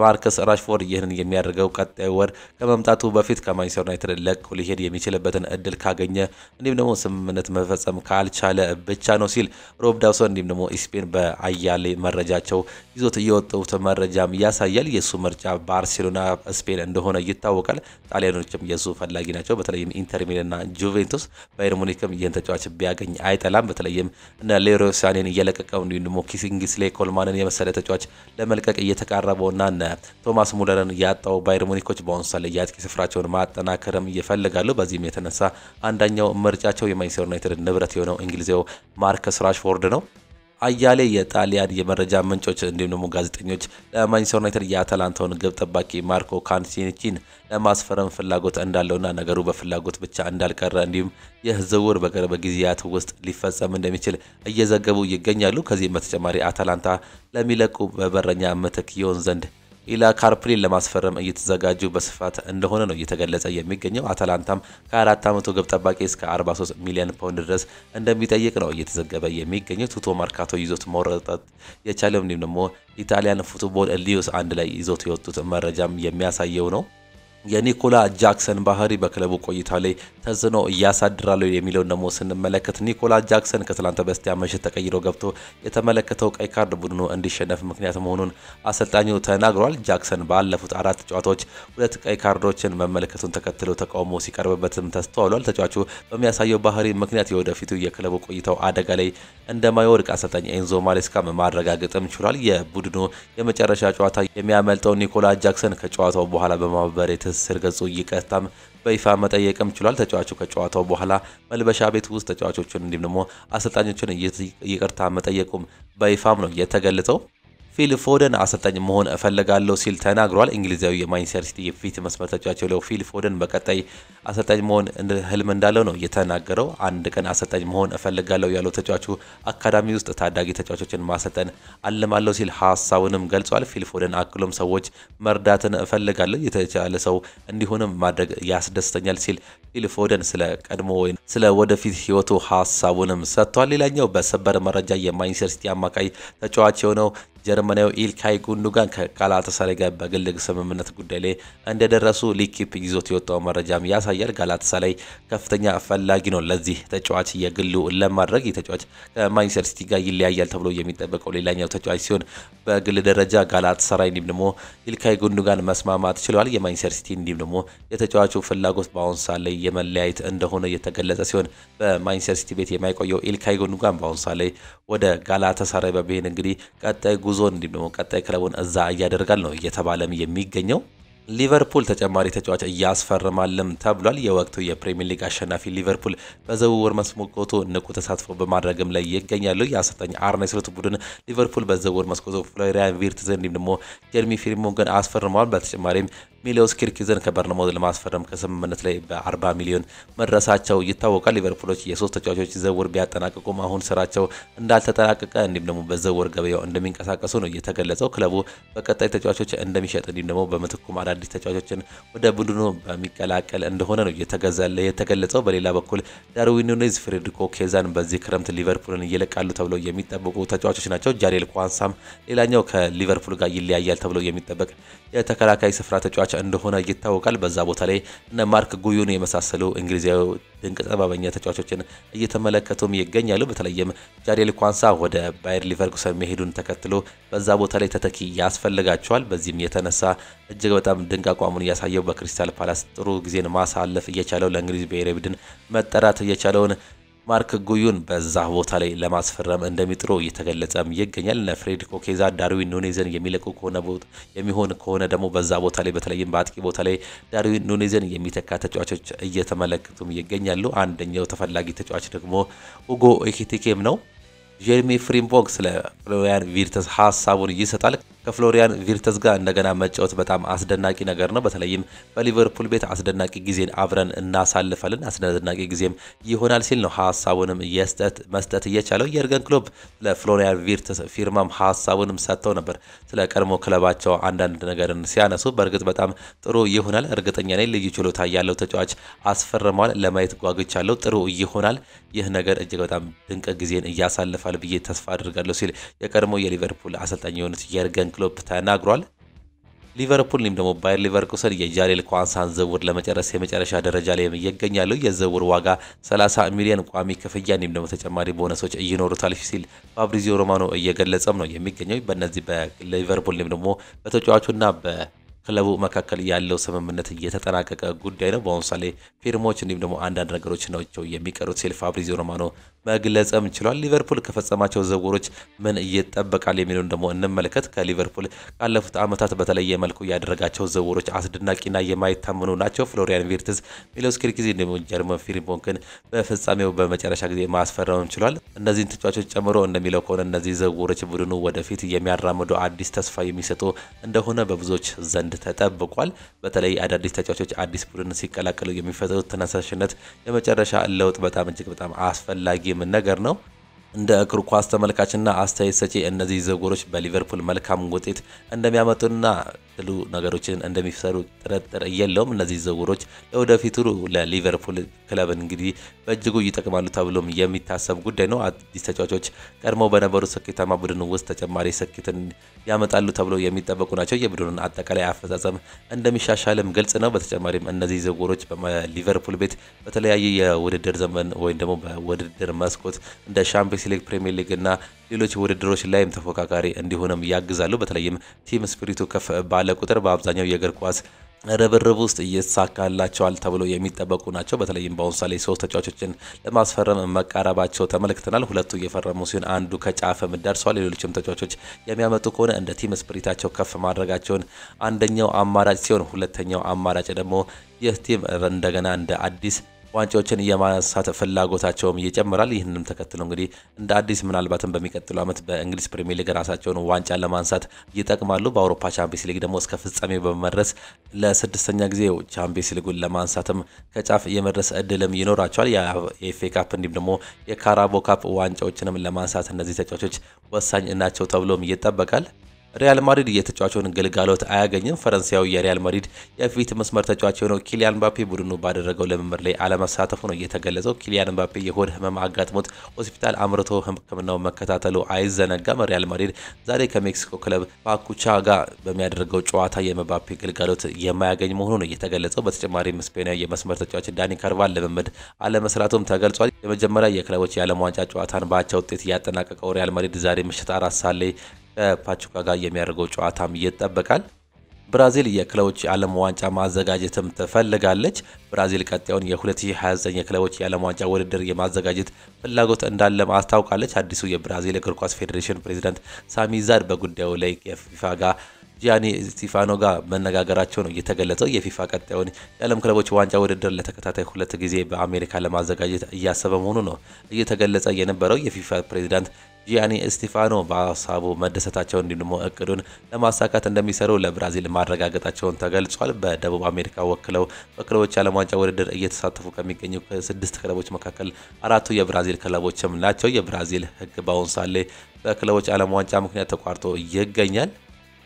ማርከስ ራሽፎርድ ይህንን የሚያደርገው ቀጣይ ወር ከመምጣቱ በፊት ከማንቸስተር ዩናይትድ ለቆ ሊሄድ የሚችልበትን እድል ካገኘ እንዲሁም ደግሞ ስምምነት መፈጸም ካልቻለ ብቻ ነው ሲል ሮብ ዳውሰን እንዲሁም ደግሞ ኢስፔን በአያሌ መረጃቸው ይዞት እየወጡት መረጃም ያሳያል። የሱ ምርጫ ባርሴሎና፣ ስፔን እንደሆነ ይታወቃል። ጣሊያኖችም የሱ ፈላጊ ናቸው። በተለይም ኢንተር ሚላንና ጁቬንቱስ ባየር ሙኒክም ይህን ተጫዋች ቢያገኝ አይጠላም። በተለይም እነ ሌሮይ ሳኔን እየለቀቀው እንዲሁም ደግሞ ኪንግስሌይ ኮልማንን የመሰለ ተጫዋች ለመልቀቅ እየተቃረበውና እነ ቶማስ ሙለርን ያጣው ባየር ሙኒኮች በአሁኑ ሰዓት ላይ የአጥቂ ስፍራቸውን ማጠናከርም ይፈልጋሉ። በዚህም የተነሳ አንደኛው ምርጫቸው የማንቸስተር ዩናይትድ ንብረት የሆነው እንግሊዛዊው ማርከስ ራሽፎርድ ነው። አያሌ የጣሊያን የመረጃ ምንጮች እንዲሁም ደግሞ ጋዜጠኞች ለማንቸስተር ዩናይትድ የአታላንታውን ግብ ጠባቂ ማርኮ ካንሲኒቺን ለማስፈረም ፍላጎት እንዳለውና ነገሩ በፍላጎት ብቻ እንዳልቀረ እንዲሁም ይህ ዝውውር በቅርብ ጊዜያት ውስጥ ሊፈጸም እንደሚችል እየዘገቡ ይገኛሉ። ከዚህም በተጨማሪ አታላንታ ለሚለቁ በበረኛ ምትክ ይሆን ዘንድ ኢላ ካርፕሪን ለማስፈረም እየተዘጋጁ በስፋት እንደሆነ ነው እየተገለጸ የሚገኘው። አታላንታም ከ4 ዓመቱ ግብ ጠባቂ እስከ 43 ሚሊዮን ፓውንድ ድረስ እንደሚጠይቅ ነው እየተዘገበ የሚገኘው። ቱቶ ማርካቶ ይዞት መውረጣት የቻለው እንዲሁም ደግሞ ኢታሊያን ፉትቦል ሊዩስ አንድ ላይ ይዞት የወጡት መረጃም የሚያሳየው ነው። የኒኮላ ጃክሰን ባህሪ በክለቡ ቆይታ ላይ ተጽዕኖ እያሳድራሉ የሚለውን ደግሞ ስንመለከት ኒኮላ ጃክሰን ከትላንት በስቲያ ምሽት ተቀይሮ ገብቶ የተመለከተው ቀይ ካርድ ቡድኑ እንዲሸነፍ ምክንያት መሆኑን አሰልጣኙ ተናግሯል። ጃክሰን ባለፉት 4 ጨዋታዎች 2 ቀይ ካርዶችን መመለከቱን ተከትሎ ተቃውሞ ሲቀርብበትም ተስተውሏል። ተጫዋቹ በሚያሳየው ባህሪ ምክንያት የወደፊቱ የክለቡ ቆይታው አደጋ ላይ እንደማይወድቅ አሰልጣኝ ኤንዞ ማሬስካ ማረጋገጥም ችሏል። የቡድኑ የመጨረሻ ጨዋታ የሚያመልጠው ኒኮላ ጃክሰን ከጨዋታው በኋላ በማህበር ስር ገጹ ይቅርታም በይፋ መጠየቅም ችሏል። ተጫዋቹ ከጨዋታው በኋላ መልበሻ ቤት ውስጥ ተጫዋቾችን እንዲሁም ደግሞ አሰልጣኞችን ይቅርታ መጠየቁም በይፋም ነው የተገለጸው። ፊል ፎደን አሰልጣኝ መሆን እፈልጋለሁ ሲል ተናግሯል። እንግሊዛዊ የማንቸስተር ሲቲ የፊት መስመር ተጫዋች ነው ፊል ፎደን በቀጣይ አሰልጣኝ መሆን ህልም እንዳለው ነው የተናገረው። አንድ ቀን አሰልጣኝ መሆን እፈልጋለሁ ያለው ተጫዋቹ አካዳሚ ውስጥ ታዳጊ ተጫዋቾችን ማሰልጠን አልማለሁ ሲል ሀሳቡንም ገልጿል። ፊል ፎደን አክሎም ሰዎች መርዳትን እፈልጋለሁ፣ የተቻለ ሰው እንዲሆንም ማድረግ ያስደስተኛል ሲል ፊል ፎደን ስለ ቀድሞ ወይ ስለ ወደፊት ህይወቱ ሀሳቡንም ሰጥቷል። ሌላኛው በሰበር መረጃ የማንቸስተር ሲቲ አማካይ ተጫዋች የሆነው ጀርመናዊ ኢልካይ ጉንዶጋን ከጋላታሳራይ ጋር በግል ስምምነት ጉዳይ ላይ እንደደረሱ ሊኪፕ ይዞት የወጣው መረጃም ያሳያል። ጋላታሳራይ ከፍተኛ ፈላጊ ነው ለዚህ ተጫዋች የግሉ ለማድረግ። የተጫዋች ከማንቸስተር ሲቲ ጋር ይለያያል ተብሎ የሚጠበቀው ሌላኛው ተጫዋች ሲሆን በግል ደረጃ ጋላታሳራይ እንዲሁም ደግሞ ኢልካይ ጉንዶጋን መስማማት ችሏል። የማንቸስተር ሲቲ እንዲሁም ደግሞ የተጫዋቹ ፍላጎት በአሁኑ ሰዓት ላይ የመለያየት እንደሆነ የተገለጸ ሲሆን በማንቸስተር ሲቲ ቤት የማይቆየው ኢልካይ ጉንዶጋን በአሁኑ ሰዓት ላይ ወደ ጋላታሳራይ በመሄድ እንግዲህ ቀጣይ ጉዞ እንዲሁም ደግሞ ቀጣይ ክለቡን እዛ እያደርጋል ነው እየተባለም የሚገኘው። ሊቨርፑል ተጨማሪ ተጫዋች እያስፈርማልም ተብሏል። የወቅቱ የፕሪሚየር ሊግ አሸናፊ ሊቨርፑል በዝውውር መስኮቱ ንቁ ተሳትፎ በማድረግም ላይ ይገኛሉ። የአሰልጣኝ አርነ ስሎት ቡድን ሊቨርፑል በዝውውር መስኮቱ ፍሎሪያን ቪርትዝን እንዲሁም ደግሞ ጀርሚ ፍሪምፖንግን አስፈርመዋል። በተጨማሪም ሚሎስ ኪርኪዝን ከበርንማውዝ ለማስፈረም ከስምምነት ላይ በ40 ሚሊዮን መድረሳቸው ይታወቃል። ሊቨርፑሎች የሶስት ተጫዋቾች ዝውውር ቢያጠናቅቁም አሁን ስራቸው እንዳልተጠናቀቀ እንዲሁም ደግሞ በዝውውር ገበያው እንደሚንቀሳቀሱ ነው የተገለጸው። ክለቡ በቀጣይ ተጫዋቾች እንደሚሸጥ እንዲሁም ደግሞ በምትኩም አዳዲስ ተጫዋቾችን ወደ ቡድኑ በሚቀላቀል እንደሆነ ነው የተገለጸው። በሌላ በኩል ዳርዊን ኑኔዝ፣ ፍሬድሪኮ ኬዛን በዚህ ክረምት ሊቨርፑልን ይለቃሉ ተብለው የሚጠበቁ ተጫዋቾች ናቸው። ጃሬል ኳንሳም ሌላኛው ከሊቨርፑል ጋር ይለያያል ተብለው የሚጠበቅ የተከላካይ ስፍራ ተጫዋች እንደሆነ ይታወቃል። በዛ ቦታ ላይ እነ ማርክ ጉዩን የመሳሰሉ እንግሊዛዊ ድንቅ ጥበበኛ ተጫዋቾችን እየተመለከቱም ይገኛሉ። በተለይም ጃሬል ኳንሳ ወደ ባየር ሊቨርኩሰን መሄዱን ተከትሎ በዛ ቦታ ላይ ተተኪ ያስፈልጋቸዋል። በዚህም የተነሳ እጅግ በጣም ድንቅ አቋሙን እያሳየው በክሪስታል ፓላስ ጥሩ ጊዜን ማሳለፍ እየቻለው ለእንግሊዝ ብሔራዊ ቡድን መጠራት እየቻለውን ማርክ ጉዩን በዛ ቦታ ላይ ለማስፈረም እንደሚጥሩ እየተገለጸም ይገኛል። ለፍሬድሪኮ ኬዛ፣ ዳርዊን ኑኔዝን የሚለቁ ከሆነ ደግሞ በዛ ቦታ ላይ በተለይም በአጥቂ ቦታ ላይ ዳርዊን ኑኔዝን የሚተካ ተጫዋቾች እየተመለከቱም ይገኛሉ። አንደኛው ተፈላጊ ተጫዋች ደግሞ ሁጎ ኤኪቲኬም ነው። ጀርሚ ፍሪምፖንግ ስለ ፍሎሪያን ቪርትዝ ሀሳቡን ይሰጣል። ከፍሎሪያን ቪርትዝ ጋር እንደገና መጫወት በጣም አስደናቂ ነገር ነው። በተለይም በሊቨርፑል ቤት አስደናቂ ጊዜን አብረን እናሳልፋለን፣ አስደናቂ ጊዜም ይሆናል ሲል ነው ሀሳቡንም መስጠት እየቻለው። የርገን ክሎፕ ለፍሎሪያን ቪርትዝ ፊርማም ሀሳቡንም ሰጥተው ነበር። ስለ ቀድሞ ክለባቸው አንዳንድ ነገርን ሲያነሱ በእርግጥ በጣም ጥሩ ይሆናል፣ እርግጠኛ ነኝ ልዩ ችሎታ ያለው ተጫዋች አስፈርመዋል፣ ለማየት ጓጉቻለሁ፣ ጥሩ ይሆናል፣ ይህ ነገር እጅግ በጣም ድንቅ ጊዜን እያሳልፋል ብዬ ተስፋ አድርጋለሁ ሲል የቀድሞ የሊቨርፑል አሰልጣኝ የሆኑት የርገን ክሎፕ ተናግሯል። ሊቨርፑል ደግሞ ባየር ሊቨርኩሰን የጃሬል ኳንሳን ዝውውር ለመጨረስ የመጨረሻ ደረጃ ላይ ይገኛሉ። የዝውውር ዋጋ 30 ሚሊዮን ቋሚ ክፍያ እንዲሁም ደግሞ ተጨማሪ ቦነሶች ይኖሩታል ሲል ፋብሪዚዮ ሮማኖ እየገለጸም ነው የሚገኘው። በእነዚህ በሊቨርፑል ደግሞ በተጫዋቹና ክለቡ መካከል ያለው ስምምነት እየተጠናቀቀ ጉዳይ ነው። በአሁኑ ሰዓት ላይ ፊርማዎች እንዲሁም ደግሞ አንዳንድ ነገሮች ናቸው የሚቀሩት ሲል ፋብሪዚዮ ሮማኖ መግለጽም ችሏል። ሊቨርፑል ከፈጸማቸው ዝውውሮች ምን ይጠበቃል የሚለውን ደግሞ እንመለከት። ከሊቨርፑል ካለፉት ዓመታት በተለየ መልኩ ያደረጋቸው ዝውውሮች አስደናቂና የማይታመኑ ናቸው። ፍሎሪያን ቪርትዝ፣ ሚሎስ ኪርኪዝ እንዲሁም ጀርሚ ፍሪምፖንግን በፍጻሜው በመጨረሻ ጊዜ ማስፈረም ችሏል። እነዚህን ተጫዋቾች ጨምሮ እንደሚለው ከሆነ እነዚህ ዝውውሮች ቡድኑ ወደፊት የሚያራምዱ አዲስ ተስፋ የሚሰጡ እንደሆነ በብዙዎች ዘንድ ተጠብቋል። በተለይ አዳዲስ ተጫዋቾች አዲስ ቡድን ሲቀላቀሉ የሚፈጥሩት ተነሳሽነት የመጨረሻ ለውጥ በጣም እጅግ በጣም አስፈላጊ ነገር ነው። እንደ እግር ኳስ ተመልካችና አስተያየት ሰጪ እነዚህ ዝውውሮች በሊቨርፑል መልካም ውጤት እንደሚያመጡና ጥሩ ነገሮችን እንደሚሰሩ ጥርጥር የለውም። እነዚህ ዝውውሮች ለወደፊቱ ለሊቨርፑል ክለብ እንግዲህ በእጅጉ ይጠቅማሉ ተብሎም የሚታሰብ ጉዳይ ነው። አዲስ ተጫዋቾች ቀድሞ በነበሩ ስኬታማ ቡድን ውስጥ ተጨማሪ ስኬትን ያመጣሉ ተብሎ የሚጠበቁ ናቸው። የቡድኑን አጠቃላይ አፈጻጸም እንደሚሻሻልም ግልጽ ነው። በተጨማሪም እነዚህ ዝውውሮች በሊቨርፑል ቤት በተለያየ የውድድር ዘመን ወይም ደግሞ በውድድር መስኮት እንደ ሻምፒዮንስ ሊግ፣ ፕሪሚየር ሊግ እና ሌሎች ውድድሮች ላይም ተፎካካሪ እንዲሆንም ያግዛሉ። በተለይም ቲም ስፒሪቱ ከፍ ባለ ቁጥር በአብዛኛው የእግር ኳስ ርብርብ ውስጥ ይሳካላቸዋል ተብሎ የሚጠበቁ ናቸው። በተለይም በአሁኑ ሰዓት ላይ ሶስት ተጫዋቾችን ለማስፈረም መቃረባቸው ተመልክተናል። ሁለቱ እየፈረሙ ሲሆን አንዱ ከጫፍም ደርሷል። ሌሎችም ተጫዋቾች የሚያመጡ ከሆነ እንደ ቲም ስፒሪታቸው ከፍ ማድረጋቸውን አንደኛው አማራጭ ሲሆን፣ ሁለተኛው አማራጭ ደግሞ ይህ ቲም እንደገና እንደ አዲስ ዋንጫዎችን የማንሳት ፍላጎታቸውም ይጨምራል። ይህንንም ተከትሎ እንግዲህ እንደ አዲስ ምናልባትም በሚቀጥለው ዓመት በእንግሊዝ ፕሪሚየር ሊግ ራሳቸውን ዋንጫ ለማንሳት ይጠቅማሉ። በአውሮፓ ቻምፒየንስ ሊግ ደግሞ እስከ ፍጻሜ በመድረስ ለስድስተኛ ጊዜ ቻምፒየንስ ሊጉን ለማንሳትም ከጫፍ የመድረስ እድልም ይኖራቸዋል። የኤፍኤ ካፕ እንዲሁም ደግሞ የካራቦ ካፕ ዋንጫዎችንም ለማንሳት እነዚህ ተጫዋቾች ወሳኝ ናቸው ተብሎም ይጠበቃል። ሪያል ማድሪድ የተጫዋቹን ግልጋሎት አያገኝም። ፈረንሳያዊ የሪያል ማድሪድ የፊት መስመር ተጫዋች የሆነው ኪሊያን ምባፔ ቡድኑ ባደረገው ልምምድ ላይ አለመሳተፉ ነው የተገለጸው። ኪሊያን ምባፔ የሆድ ህመም አጋጥሞት ሆስፒታል አምርቶ ሕክምናው መከታተሉ አይዘነጋም። ሪያል ማድሪድ ዛሬ ከሜክሲኮ ክለብ ፓኩቻ ጋር በሚያደርገው ጨዋታ የምባፔ ግልጋሎት የማያገኝ መሆኑ ነው የተገለጸው። በተጨማሪም ስፔናዊ የመስመር ተጫዋች ዳኒ ካርቫል ልምምድ አለመስራቱም ተገልጿል። የመጀመሪያ የክለቦች የዓለም ዋንጫ ጨዋታን በአቻ ውጤት ያጠናቀቀው ሪያል ማድሪድ ዛሬ ምሽት 4 ሰዓት ላይ ከፓቹካ ጋር የሚያደርገው ጨዋታም ይጠበቃል። ብራዚል የክለቦች የዓለም ዋንጫ ማዘጋጀትም ትፈልጋለች። ብራዚል ቀጣዩን የ2029 የክለቦች የዓለም ዋንጫ ውድድር የማዘጋጀት ፍላጎት እንዳለ አስታውቃለች። አዲሱ የብራዚል እግር ኳስ ፌዴሬሽን ፕሬዚዳንት ሳሚ ዛድ በጉዳዩ ላይ የፊፋ ጋር ጂያኒ ስቲፋኖ ጋር መነጋገራቸው ነው የተገለጸው። የፊፋ ቀጣዩን የዓለም ክለቦች ዋንጫ ውድድር ለተከታታይ 2 ጊዜ በአሜሪካ ለማዘጋጀት እያሰበ መሆኑ ነው እየተገለጸ የነበረው። የፊፋ ፕሬዚዳንት ጂያኒ ስቲፋኖ በሀሳቡ መደሰታቸው እንዲሁም ደግሞ እቅዱን ለማሳካት እንደሚሰሩ ለብራዚል ማረጋገጣቸውን ተገልጿል። በደቡብ አሜሪካ ወክለው በክለቦች ዓለም ዋንጫ ውድድር እየተሳተፉ ከሚገኙ 6 ክለቦች መካከል 4ቱ የብራዚል ክለቦችም ናቸው። የብራዚል ሕግ በአሁኑ ሰዓት ላይ በክለቦች ዓለም ዋንጫ ምክንያት ተቋርጦ ይገኛል።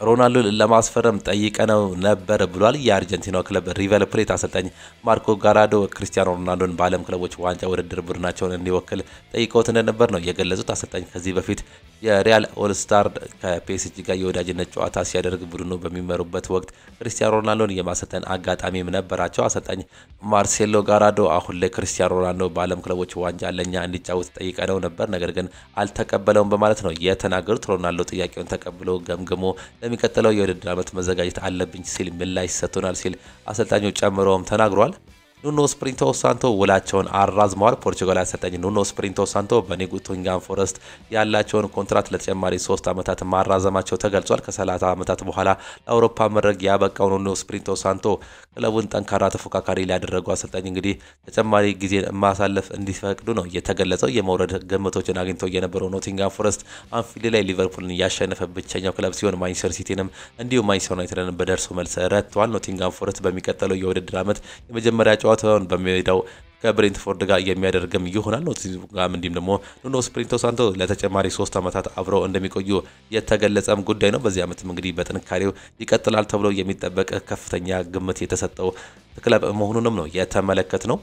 ሮናልዶን ለማስፈረም ጠይቀነው ነበር ብሏል። የአርጀንቲናው ክለብ ሪቨር ፕሌት አሰልጣኝ ማርኮ ጋራዶ ክርስቲያኖ ሮናልዶን በዓለም ክለቦች ዋንጫ ውድድር ቡድናቸውን እንዲወክል ጠይቀውት እንደነበር ነው የገለጹት። አሰልጣኝ ከዚህ በፊት የሪያል ኦልስታር ከፒኤስጂ ጋር የወዳጅነት ጨዋታ ሲያደርግ ቡድኑ በሚመሩበት ወቅት ክርስቲያኖ ሮናልዶን የማሰልጠን አጋጣሚም ነበራቸው። አሰልጣኝ ማርሴሎ ጋራዶ አሁን ላይ ክርስቲያኖ ሮናልዶ በዓለም ክለቦች ዋንጫ ለኛ እንዲጫወት ጠይቀነው ነበር፣ ነገር ግን አልተቀበለውም በማለት ነው የተናገሩት። ሮናልዶ ጥያቄውን ተቀብሎ ገምግሞ ለሚቀጥለው የውድድር ዓመት መዘጋጀት አለብኝ ሲል ምላሽ ሰጥቶናል ሲል አሰልጣኙ ጨምሮም ተናግሯል። ኑኖ ስፕሪንቶ ሳንቶ ውላቸውን አራዝመዋል። ፖርቹጋል አሰልጣኝ ኑኖ ስፕሪንቶ ሳንቶ በኖቲንግሃም ፎረስት ያላቸውን ኮንትራት ለተጨማሪ 3 ዓመታት ማራዘማቸው ተገልጿል። ከ30 ዓመታት በኋላ ለአውሮፓ መድረክ ያበቃው ኑኖ ስፕሪንቶ ሳንቶ ክለቡን ጠንካራ ተፎካካሪ ሊያደረጉ አሰልጣኝ እንግዲህ ተጨማሪ ጊዜ ማሳለፍ እንዲፈቅዱ ነው የተገለጸው። የመውረድ ግምቶችን አግኝተው የነበረው ኖቲንግሃም ፎረስት አንፊልድ ላይ ሊቨርፑልን ያሸነፈ ብቸኛው ክለብ ሲሆን ማንቸስተር ሲቲንም እንዲሁም ማንቸስተር ዩናይትድን በደርሶ መልስ ረትቷል። ኖቲንግሃም ፎረስት በሚቀጥለው የውድድር ዓመት የመጀመሪያ ጨዋታውን በሜዳው ከብሬንትፎርድ ጋር የሚያደርግም ይሆናል። ኖቲንግሃም እንዲሁም ደግሞ ኑኖ ስፕሪንቶ ሳንቶ ለተጨማሪ 3 ዓመታት አብረው እንደሚቆዩ የተገለጸም ጉዳይ ነው። በዚህ ዓመትም እንግዲህ በጥንካሬው ይቀጥላል ተብሎ የሚጠበቅ ከፍተኛ ግምት የተሰጠው ክለብ መሆኑንም ነው የተመለከት ነው።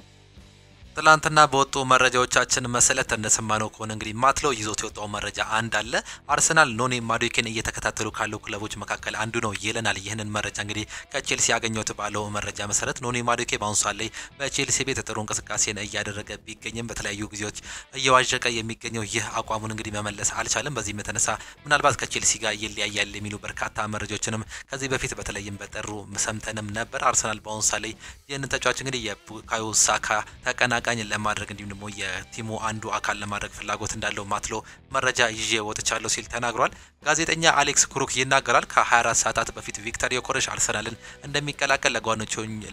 ትላንትና በወጡ መረጃዎቻችን መሰረት እንደሰማነው ከሆነ እንግዲህ ማትሎ ይዞት የወጣው መረጃ አንድ አለ። አርሰናል ኖኒ ማዱኬን እየተከታተሉ ካሉ ክለቦች መካከል አንዱ ነው ይለናል። ይህንን መረጃ እንግዲህ ከቼልሲ ያገኘሁት ባለው መረጃ መሰረት ኖኒ ማዱኬ በአሁኑ ሰዓት ላይ በቼልሲ ቤት ጥሩ እንቅስቃሴን እያደረገ ቢገኝም በተለያዩ ጊዜዎች እየዋዠቀ የሚገኘው ይህ አቋሙን እንግዲህ መመለስ አልቻለም። በዚህም የተነሳ ምናልባት ከቼልሲ ጋር ይለያያል የሚሉ በርካታ መረጃዎችንም ከዚህ በፊት በተለይም በጠሩ ሰምተንም ነበር። አርሰናል በአሁኑ ሰዓት ላይ ይህንን ተጫዋች እንግዲህ የቡካዮ ሳካ ተቀናቃኝ ለማድረግ እንዲሁም ደግሞ የቲሙ አንዱ አካል ለማድረግ ፍላጎት እንዳለው ማትሎ መረጃ ይዤ ወጥቻለሁ ሲል ተናግሯል። ጋዜጠኛ አሌክስ ክሩክ ይናገራል። ከ24 ሰዓታት በፊት ቪክተር ዮከረስ አርሰናልን እንደሚቀላቀል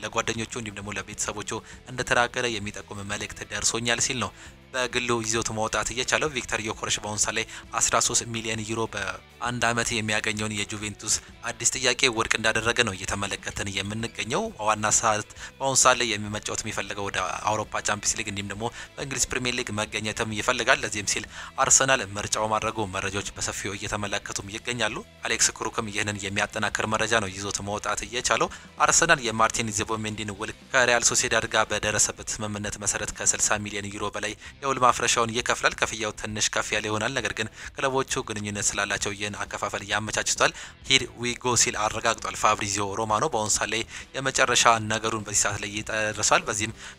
ለጓደኞቹ እንዲሁም ደግሞ ለቤተሰቦቹ እንደተናገረ የሚጠቁም መልእክት ደርሶኛል ሲል ነው በግሉ ይዞት መውጣት እየቻለው። ቪክተር ዮከረስ በአሁኑ ሰዓት ላይ 13 ሚሊዮን ዩሮ በአንድ ዓመት የሚያገኘውን የጁቬንቱስ አዲስ ጥያቄ ውድቅ እንዳደረገ ነው እየተመለከትን የምንገኘው። ዋና ሰዓት በአሁኑ ሰዓት ላይ የሚመጫወት የሚፈልገው ወደ አውሮፓ ቻምፒየንስ ሊግ እንዲሁም ደግሞ በእንግሊዝ ፕሪሚየር ሊግ መገኘትም ይፈልጋል። ለዚህም ሲል አርሰናል ምርጫው ማድረጉ መረጃዎች በሰፊው እየተመለከቱም ይገኛሉ። አሌክስ ክሩክም ይህንን የሚያጠናክር መረጃ ነው ይዞት መውጣት እየቻለው። አርሰናል የማርቲን ዙቢሜንዲን ውል ከሪያል ሶሲዳድ ጋር በደረሰበት ስምምነት መሰረት ከ60 ሚሊዮን ዩሮ በላይ የውል ማፍረሻውን ይከፍላል። ክፍያው ትንሽ ከፍ ያለ ይሆናል፣ ነገር ግን ክለቦቹ ግንኙነት ስላላቸው ይህን አከፋፈል ያመቻችቷል። ሂር ዊጎ ሲል አረጋግጧል ፋብሪዚዮ ሮማኖ። በአሁኑ ሰዓት ላይ የመጨረሻ ነገሩን በዚህ ሰዓት ላይ ይጠርሳል።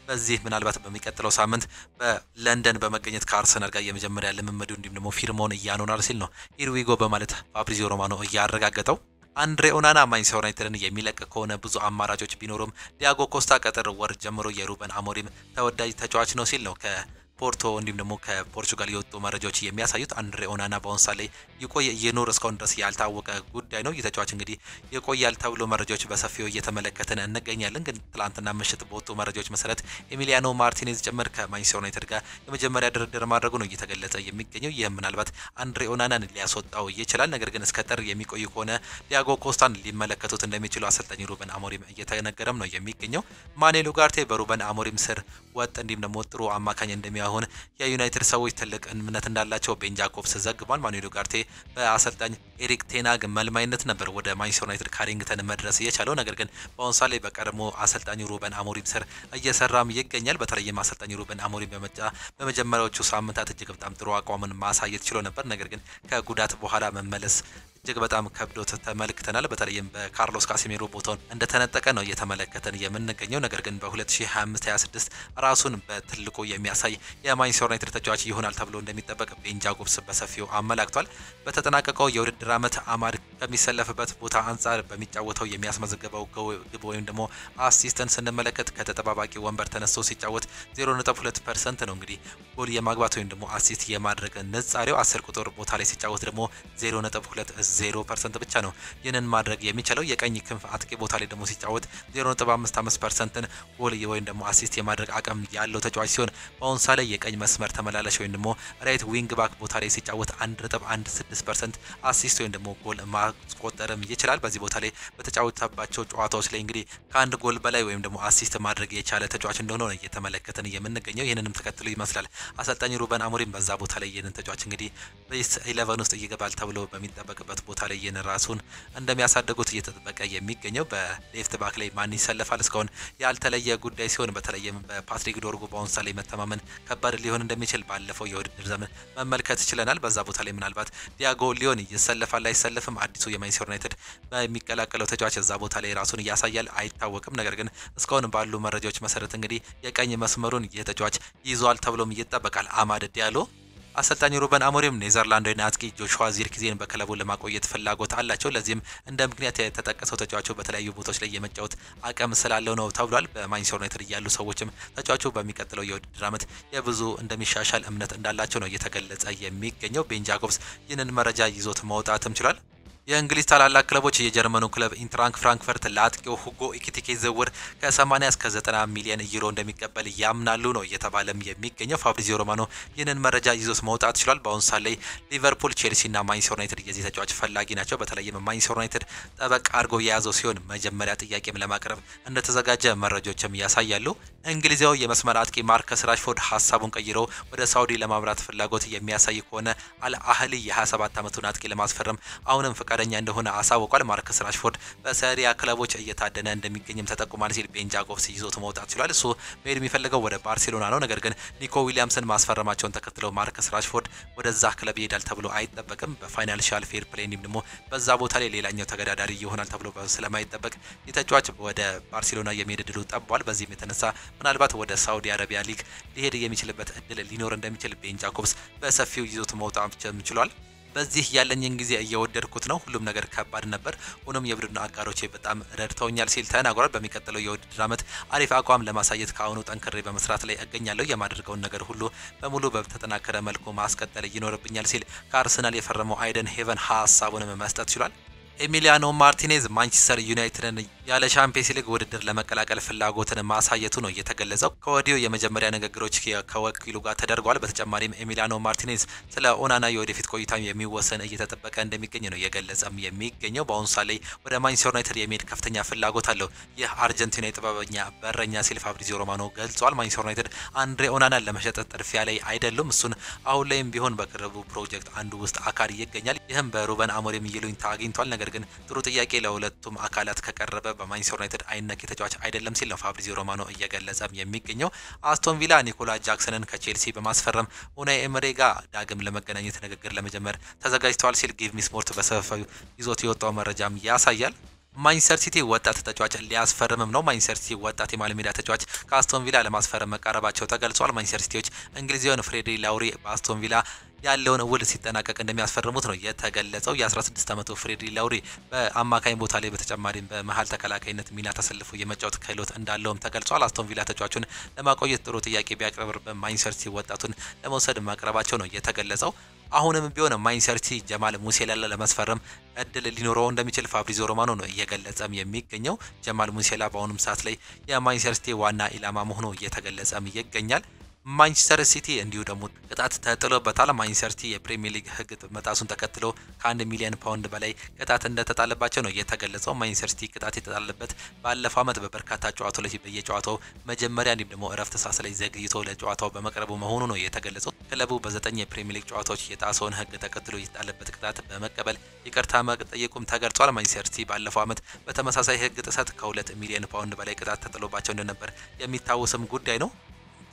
በዚህ ምናልባት በሚቀጥለው ሳምንት በለንደን በመገኘት ከአርሰናል ጋር የመጀመሪያ ልምምዱ እንዲሁም ደግሞ ፊርማውን እያኖራል ሲል ነው ሂር ዊጎ በማለት ፋብሪዚዮ ሮማኖ እያረጋገጠው። አንድሬ ኦናና ማንቸስተር ዩናይትድን የሚለቅ ከሆነ ብዙ አማራጮች ቢኖሩም ዲያጎ ኮስታ ከጥር ወር ጀምሮ የሩበን አሞሪም ተወዳጅ ተጫዋች ነው ሲል ነው ፖርቶ እንዲሁም ደግሞ ከፖርቹጋል የወጡ መረጃዎች የሚያሳዩት። አንድሬ ኦናና በአሁኑ ሰዓት ላይ ይቆይ ይኖር እስካሁን ድረስ ያልታወቀ ጉዳይ ነው። የተጫዋች እንግዲህ ይቆያል ተብሎ መረጃዎች በሰፊው እየተመለከትን እንገኛለን። ግን ትላንትና ምሽት በወጡ መረጃዎች መሰረት ኤሚሊያኖ ማርቲኔዝ ጭምር ከማንቸስተር ዩናይትድ ጋር የመጀመሪያ ድርድር ማድረጉ ነው እየተገለጸ የሚገኘው። ይህም ምናልባት አንድሬ ኦናናን ሊያስወጣው ይችላል። ነገር ግን እስከ ጥር የሚቆይ ከሆነ ዲያጎ ኮስታን ሊመለከቱት እንደሚችሉ አሰልጣኝ ሩበን አሞሪም እየተነገረም ነው የሚገኘው። ማኑኤል ኡጋርቴ በሩበን አሞሪም ስር ወጥ እንዲሁም ደግሞ ጥሩ አማካኝ እንደሚሆን የዩናይትድ ሰዎች ትልቅ እምነት እንዳላቸው ቤን ጃኮብስ ዘግቧል። ማኑኤል ኡጋርቴ በአሰልጣኝ ኤሪክ ቴናግ መልማይነት ነበር ወደ ማንቸስተር ዩናይትድ ካሪንግተን መድረስ የቻለው። ነገር ግን በአሁኑ ሰዓት ላይ በቀድሞ አሰልጣኝ ሩበን አሞሪም ስር እየሰራም ይገኛል። በተለይም አሰልጣኝ ሩበን አሞሪም በመጀመሪያዎቹ ሳምንታት እጅግ በጣም ጥሩ አቋምን ማሳየት ችሎ ነበር። ነገር ግን ከጉዳት በኋላ መመለስ እጅግ በጣም ከብዶት ተመልክተናል። በተለይም በካርሎስ ካሲሜሮ ቦታውን እንደተነጠቀ ነው እየተመለከተን የምንገኘው። ነገር ግን በ2025-26 ራሱን በትልቁ የሚያሳይ የማንቸስተር ዩናይትድ ተጫዋች ይሆናል ተብሎ እንደሚጠበቅ ቤን ጃኮብስ በሰፊው አመላክቷል። በተጠናቀቀው የውድድር ዓመት አማድ ከሚሰለፍበት ቦታ አንጻር በሚጫወተው የሚያስመዘግበው ግብ ወይም ደግሞ አሲስተንት ስንመለከት ከተጠባባቂ ወንበር ተነስቶ ሲጫወት 0.2% ነው እንግዲህ ጎል የማግባት ወይም ደግሞ አሲስት የማድረግ ንጻሬው። 10 ቁጥር ቦታ ላይ ሲጫወት ደግሞ 0.2 0% ብቻ ነው ይህንን ማድረግ የሚችለው። የቀኝ ክንፍ አጥቂ ቦታ ላይ ደግሞ ሲጫወት 0.55% ጎል ወይም ደግሞ አሲስት የማድረግ አቅም ያለው ተጫዋች ሲሆን በአሁን ሰዓት ላይ የቀኝ መስመር ተመላላሽ ወይም ደግሞ ራይት ዊንግ ባክ ቦታ ላይ ሲጫወት 1.16% አሲስት ወይም ደግሞ ጎል ማስቆጠርም ይችላል። በዚህ ቦታ ላይ በተጫወተባቸው ጨዋታዎች ላይ እንግዲህ ከአንድ ጎል በላይ ወይም ደግሞ አሲስት ማድረግ የቻለ ተጫዋች እንደሆነ ነው እየተመለከተን የምንገኘው። ይህንንም ተከትሎ ይመስላል አሰልጣኝ ሩበን አሞሪም በዛ ቦታ ላይ ይህንን ተጫዋች እንግዲህ ቤስት 11 ውስጥ ይገባል ተብሎ በሚጠበቅበት ቦታ ላይ ይህን ራሱን እንደሚያሳድጉት እየተጠበቀ የሚገኘው። በሌፍት ባክ ላይ ማን ይሰለፋል እስካሁን ያልተለየ ጉዳይ ሲሆን በተለይም በፓትሪክ ዶርጉ በአሁን ሰዓት ላይ መተማመን ከባድ ሊሆን እንደሚችል ባለፈው የውድድር ዘመን መመልከት ይችላል። በዛ ቦታ ላይ ምናልባት ዲያጎ ሊዮን ይሰለፋል አይሰለፍም አዲሱ የማንቸስተር ዩናይትድ በሚቀላቀለው ተጫዋች እዛ ቦታ ላይ ራሱን ያሳያል አይታወቅም። ነገር ግን እስካሁን ባሉ መረጃዎች መሰረት እንግዲህ የቀኝ መስመሩን የተጫዋች ይዟል ተብሎም ይጠበቃል አማድ ዲያሎ። አሰልጣኝ ሩበን አሞሪም ኔዘርላንዳዊ አጥቂ ጆሹዋ ዚርክዜን በክለቡ ለማቆየት ፍላጎት አላቸው። ለዚህም እንደ ምክንያት የተጠቀሰው ተጫዋቹ በተለያዩ ቦታዎች ላይ የመጫወት አቅም ስላለው ነው ተብሏል። በማንቸስተር ዩናይትድ ያሉ ሰዎችም ተጫዋቹ በሚቀጥለው የውድድር ዓመት የብዙ እንደሚሻሻል እምነት እንዳላቸው ነው እየተገለጸ የሚገኘው። ቤን ጃኮብስ ይህንን መረጃ ይዞት መውጣትም ችሏል። የእንግሊዝ ታላላቅ ክለቦች የጀርመኑ ክለብ ኢንትራንክ ፍራንክፈርት ለአጥቂው ሁጎ ኢኪቲኬ ዝውውር ከ80 እስከ 90 ሚሊዮን ዩሮ እንደሚቀበል ያምናሉ ነው እየተባለም የሚገኘው። ፋብሪዚዮ ሮማኖ ይህንን መረጃ ይዞት መውጣት ችሏል። በአሁኑ ሰዓት ላይ ሊቨርፑል፣ ቼልሲና ማንቸስተር ዩናይትድ የዚህ ተጫዋች ፈላጊ ናቸው። በተለይም ማንቸስተር ዩናይትድ ጠበቅ አድርጎ የያዘው ሲሆን መጀመሪያ ጥያቄም ለማቅረብ እንደተዘጋጀ መረጃዎችም ያሳያሉ። እንግሊዛዊ የመስመር አጥቂ ማርከስ ራሽፎርድ ሀሳቡን ቀይሮ ወደ ሳውዲ ለማምራት ፍላጎት የሚያሳይ ከሆነ አልአህሊ የ27 ዓመቱን አጥቂ ለማስፈረም አሁንም ፈቃደኛ እንደሆነ አሳውቋል። ማርከስ ራሽፎርድ በሰሪያ ክለቦች እየታደነ እንደሚገኝም ተጠቁሟል ሲል ቤን ጃኮብስ ይዞት መውጣት ችሏል። እሱ መሄድ የሚፈልገው ወደ ባርሴሎና ነው። ነገር ግን ኒኮ ዊሊያምስን ማስፈረማቸውን ተከትለው ማርከስ ራሽፎርድ ወደዛ ክለብ ይሄዳል ተብሎ አይጠበቅም። በፋይናንሻል ፌር ፕሌይ እንዲሁም ደግሞ በዛ ቦታ ላይ ሌላኛው ተገዳዳሪ ይሆናል ተብሎ ስለማይጠበቅ የተጫዋች ወደ ባርሴሎና የሚሄድ እድሉ ጠቧል። በዚህም የተነሳ ምናልባት ወደ ሳውዲ አረቢያ ሊግ ሊሄድ የሚችልበት እድል ሊኖር እንደሚችል ቤን ጃኮብስ በሰፊው ይዞት መውጣት ችሏል። በዚህ ያለኝን ጊዜ እየወደድኩት ነው። ሁሉም ነገር ከባድ ነበር። ሆኖም የቡድን አጋሮቼ በጣም ረድተውኛል ሲል ተናግሯል። በሚቀጥለው የውድድር ዓመት አሪፍ አቋም ለማሳየት ከአሁኑ ጠንክሬ በመስራት ላይ እገኛለሁ። የማደርገውን ነገር ሁሉ በሙሉ በተጠናከረ መልኩ ማስቀጠል ይኖርብኛል ሲል ከአርሰናል የፈረመው አይደን ሄቨን ሀሳቡንም መስጠት ችሏል። ኤሚሊያኖ ማርቲኔዝ ማንቸስተር ዩናይትድን ያለ ቻምፒየንስ ሊግ ውድድር ለመቀላቀል ፍላጎትን ማሳየቱ ነው የተገለጸው። ከወዲሁ የመጀመሪያ ንግግሮች ከወኪሉ ጋር ተደርጓል። በተጨማሪም ኤሚሊያኖ ማርቲኔዝ ስለ ኦናና የወደፊት ቆይታ የሚወሰን እየተጠበቀ እንደሚገኝ ነው የገለጸም የሚገኘው። በአሁኑ ሰዓት ላይ ወደ ማንቸስተር ዩናይትድ የሚሄድ ከፍተኛ ፍላጎት አለው ይህ አርጀንቲና ጥበበኛ በረኛ ሲል ፋብሪዚዮ ሮማኖ ገልጿል። ማንቸስተር ዩናይትድ አንድሬ ኦናናን ለመሸጥ ጥድፊያ ላይ አይደሉም። እሱን አሁን ላይም ቢሆን በቅርቡ ፕሮጀክት አንዱ ውስጥ አካል ይገኛል። ይህም በሩበን አሞሪም ይሉኝታ አግኝቷል። ነገር ግን ጥሩ ጥያቄ ለሁለቱም አካላት ከቀረበ በማንቸስተር ዩናይትድ አይነክ ተጫዋች አይደለም ሲል ነው ፋብሪዚዮ ሮማኖ እየገለጸም የሚገኘው። አስቶን ቪላ ኒኮላ ጃክሰንን ከቼልሲ በማስፈረም ኡናይ ኤምሬ ጋር ዳግም ለመገናኘት ንግግር ለመጀመር ተዘጋጅተዋል ሲል ጊቭ ሚ ስፖርት በሰፊው ይዞት የወጣው መረጃም ያሳያል። ማንቸስተር ሲቲ ወጣት ተጫዋች ሊያስፈርምም ነው። ማንቸስተር ሲቲ ወጣት የመሃል ሜዳ ተጫዋች ከአስቶን ቪላ ለማስፈረም መቃረባቸው ተገልጿል። ማንቸስተር ሲቲዎች እንግሊዛዊውን ፍሬድሪ ላውሪ በአስቶን ቪላ ያለውን ውል ሲጠናቀቅ እንደሚያስፈርሙት ነው የተገለጸው። የ16 ዓመቱ ፍሬድሪ ላውሪ በአማካኝ ቦታ ላይ በተጨማሪም በመሃል ተከላካይነት ሚና ተሰልፎ የመጫወት ክህሎት እንዳለውም ተገልጿል። አስቶን ቪላ ተጫዋቹን ለማቆየት ጥሩ ጥያቄ ቢያቀርብ በማንቸስተር ሲቲ ወጣቱን ለመውሰድ ማቅረባቸው ነው የተገለጸው። አሁንም ቢሆን ማንቸስተር ሲቲ ጀማል ሙሴላ ለማስፈረም እድል ሊኖረው እንደሚችል ፋብሪዚዮ ሮማኖ ነው እየገለጸም የሚገኘው። ጀማል ሙሴላ በአሁኑም ሰዓት ላይ የማንቸስተር ሲቲ ዋና ኢላማ መሆኑ እየተገለጸም ይገኛል። ማንቸስተር ሲቲ እንዲሁ ደግሞ ቅጣት ተጥሎበታል። ማንቸስተር ሲቲ የፕሪሚየር ሊግ ሕግ መጣሱን ተከትሎ ከ1 ሚሊዮን ፓውንድ በላይ ቅጣት እንደተጣለባቸው ነው የተገለጸው። ማንቸስተር ሲቲ ቅጣት የተጣለበት ባለፈው ዓመት በበርካታ ጨዋታዎች ላይ በየጨዋታው መጀመሪያ እንዲሁም ደግሞ እረፍት ሰዓት ላይ ዘግይቶ ለጨዋታው በመቅረቡ መሆኑ ነው የተገለጸው። ክለቡ በ9 የፕሪሚየር ሊግ ጨዋታዎች የጣሰውን ሕግ ተከትሎ የተጣለበት ቅጣት በመቀበል ይቅርታ መጠየቁም ተገልጿል። ማንቸስተር ሲቲ ባለፈው ዓመት በተመሳሳይ ሕግ ጥሰት ከ2 ሚሊዮን ፓውንድ በላይ ቅጣት ተጥሎባቸው እንደነበር የሚታወስም ጉዳይ ነው።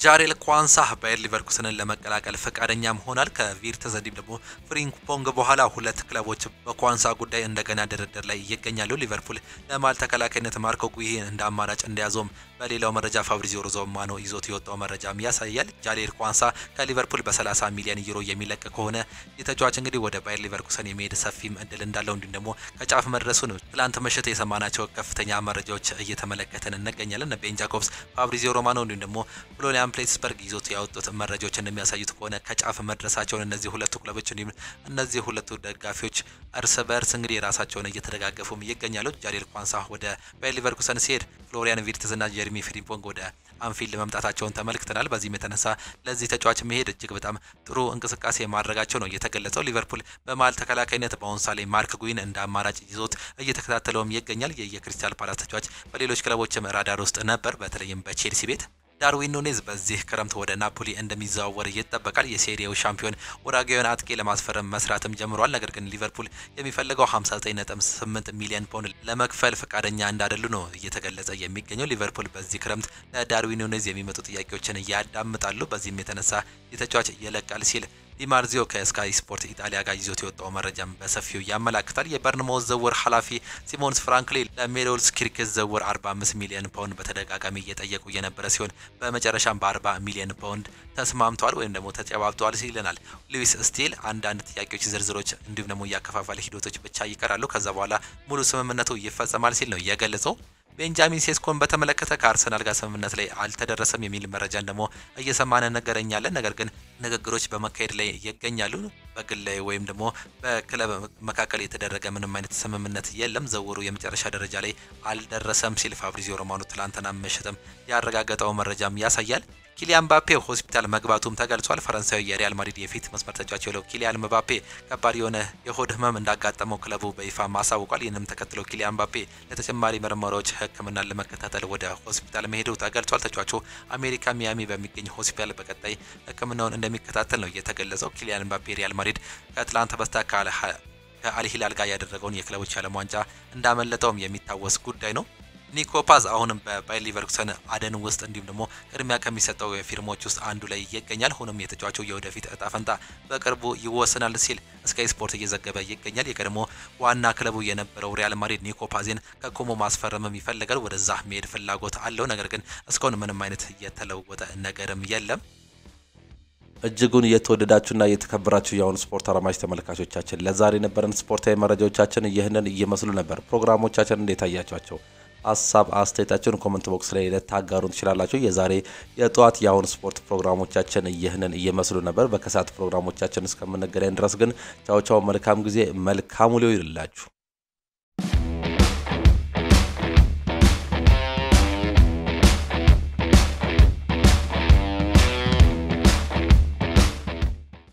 ጃሬል ኳንሳ ባየር ሊቨርኩሰንን ለመቀላቀል ፈቃደኛም ሆኗል። ከቪርትዝ እንዲሁም ደግሞ ፍሪምፖንግ በኋላ ሁለት ክለቦች በኳንሳ ጉዳይ እንደገና ድርድር ላይ ይገኛሉ። ሊቨርፑል ለማል ተከላካይነት ማርኮ ጉሂን እንደ አማራጭ እንደያዘውም በሌላው መረጃ ፋብሪዚዮ ሮማኖ ይዞት የወጣው መረጃም ያሳያል። ጃሬል ኳንሳ ከሊቨርፑል በ30 ሚሊዮን ዩሮ የሚለቅ ከሆነ የተጫዋች እንግዲህ ወደ ባየር ሊቨርኩሰን የሚሄድ ሰፊም እድል እንዳለው እንዲሁም ደግሞ ከጫፍ መድረሱ ነው ትላንት ምሽት የሰማናቸው ከፍተኛ መረጃዎች እየተመለከተን እንገኛለን። ቤን ጃኮብስ፣ ፋብሪዚዮ ሮማኖ እንዲሁም ደግሞ ፍሎሪያን ሰን ፒተርስበርግ ይዞት ያወጡት መረጃዎች እንደሚያሳዩት ከሆነ ከጫፍ መድረሳቸውን እነዚህ ሁለቱ ክለቦች እንዲሁም እነዚህ ሁለቱ ደጋፊዎች እርስ በርስ እንግዲህ ራሳቸውን እየተደጋገፉም ይገኛሉ። ጃሬል ኳንሳ ወደ ባየር ሊቨርኩሰን ሲሄድ ፍሎሪያን ቪርትዝ እና ጀርሚ ፍሪምፖንግ ወደ አንፊልድ መምጣታቸውን ተመልክተናል። በዚህም የተነሳ ለዚህ ተጫዋች መሄድ እጅግ በጣም ጥሩ እንቅስቃሴ ማድረጋቸው ነው የተገለጸው። ሊቨርፑል በመሃል ተከላካይነት በአሁን ሳሌ ማርክ ጉይን እንደ አማራጭ ይዞት እየተከታተለውም ይገኛል። የክሪስታል ፓላስ ተጫዋች በሌሎች ክለቦችም ራዳር ውስጥ ነበር፣ በተለይም በቼልሲ ቤት። ዳርዊን ኑኔዝ በዚህ ክረምት ወደ ናፖሊ እንደሚዘዋወር ይጠበቃል። የሴሪያው ሻምፒዮን ኡራጓዩን አጥቂ ለማስፈረም መስራትም ጀምሯል። ነገር ግን ሊቨርፑል የሚፈልገው 59.8 ሚሊዮን ፓውንድ ለመክፈል ፈቃደኛ እንዳይደሉ ነው እየተገለጸ የሚገኘው። ሊቨርፑል በዚህ ክረምት ለዳርዊን ኑኔዝ የሚመጡ ጥያቄዎችን ያዳምጣሉ። በዚህም የተነሳ የተጫዋች ይለቃል ሲል ዲማርዚዮ ከስካይ ስፖርት ኢጣሊያ ጋር ይዞት የወጣው መረጃም በሰፊው ያመላክታል። የበርንማውዝ ዝውውር ኃላፊ ሲሞንስ ፍራንክሊ ለሜሎልስ ክሪኬት ዝውውር 45 ሚሊዮን ፓውንድ በተደጋጋሚ እየጠየቁ የነበረ ሲሆን በመጨረሻም በ40 ሚሊዮን ፓውንድ ተስማምተዋል ወይም ደግሞ ተጨባብጠዋል ይለናል። ሉዊስ ስቲል አንዳንድ ጥያቄዎች ዝርዝሮች እንዲሁም ደግሞ ያከፋፈለ ሂደቶች ብቻ ይቀራሉ፣ ከዛ በኋላ ሙሉ ስምምነቱ ይፈጸማል ሲል ነው የገለጸው። ቤንጃሚን ሴስኮን በተመለከተ ከአርሰናል ጋር ስምምነት ላይ አልተደረሰም የሚል መረጃን ደግሞ እየሰማን ነገረኛለን። ነገር ግን ንግግሮች በመካሄድ ላይ ይገኛሉ። በግል ላይ ወይም ደግሞ በክለብ መካከል የተደረገ ምንም አይነት ስምምነት የለም። ዝውውሩ የመጨረሻ ደረጃ ላይ አልደረሰም ሲል ፋብሪዚዮ ሮማኖ ትላንትና ምሽትም ያረጋገጠው መረጃም ያሳያል። ኪሊያን ምባፔ ሆስፒታል መግባቱም ተገልጿል። ፈረንሳዊ የሪያል ማድሪድ የፊት መስመር ተጫዋች የሆነው ኪሊያን ምባፔ ከባድ የሆነ የሆድ ህመም እንዳጋጠመው ክለቡ በይፋ ማሳውቋል። ይህንም ተከትሎ ኪሊያን ምባፔ ለተጨማሪ ምርመራዎች ሕክምናን ለመከታተል ወደ ሆስፒታል መሄዱ ተገልጿል። ተጫዋቹ አሜሪካ ሚያሚ በሚገኝ ሆስፒታል በቀጣይ ሕክምናውን እንደሚከታተል ነው የተገለጸው። ኪሊያን ምባፔ ሪያል ማድሪድ ከትላንት በስቲያ ከአል ሂላል ጋር ያደረገውን የክለቦች ዓለም ዋንጫ እንዳመለጠውም የሚታወስ ጉዳይ ነው። ኒኮ ፓዝ አሁንም በባየር ሊቨርኩሰን አደን ውስጥ እንዲሁም ደግሞ ቅድሚያ ከሚሰጠው ፊርሞች ውስጥ አንዱ ላይ ይገኛል። ሆኖም የተጫዋቹ የወደፊት እጣ ፈንታ በቅርቡ ይወሰናል ሲል ስካይ ስፖርት እየዘገበ ይገኛል። የቀድሞ ዋና ክለቡ የነበረው ሪያል ማድሪድ ኒኮ ፓዝን ከኮሞ ማስፈረምም ይፈልጋል። ወደዛ መሄድ ፍላጎት አለው። ነገር ግን እስካሁን ምንም አይነት የተለወጠ ነገርም የለም። እጅጉን እየተወደዳችሁና እየተከበራችሁ የአሁን ስፖርት አድማጭ ተመልካቾቻችን ለዛሬ የነበረን ስፖርታዊ መረጃዎቻችን ይህንን እየመስሉ ነበር። ፕሮግራሞቻችን እንዴት አያችኋቸው? ሀሳብ አስተያየታችሁን ኮሜንት ቦክስ ላይ ልታጋሩን ትችላላችሁ። የዛሬ የጧት የአሁን ስፖርት ፕሮግራሞቻችን ይህንን እየመስሉ ነበር። በከሳት ፕሮግራሞቻችን እስከምንገናኝ ድረስ ግን ቻው ቻው፣ መልካም ጊዜ፣ መልካም ውሎ ይሁንላችሁ።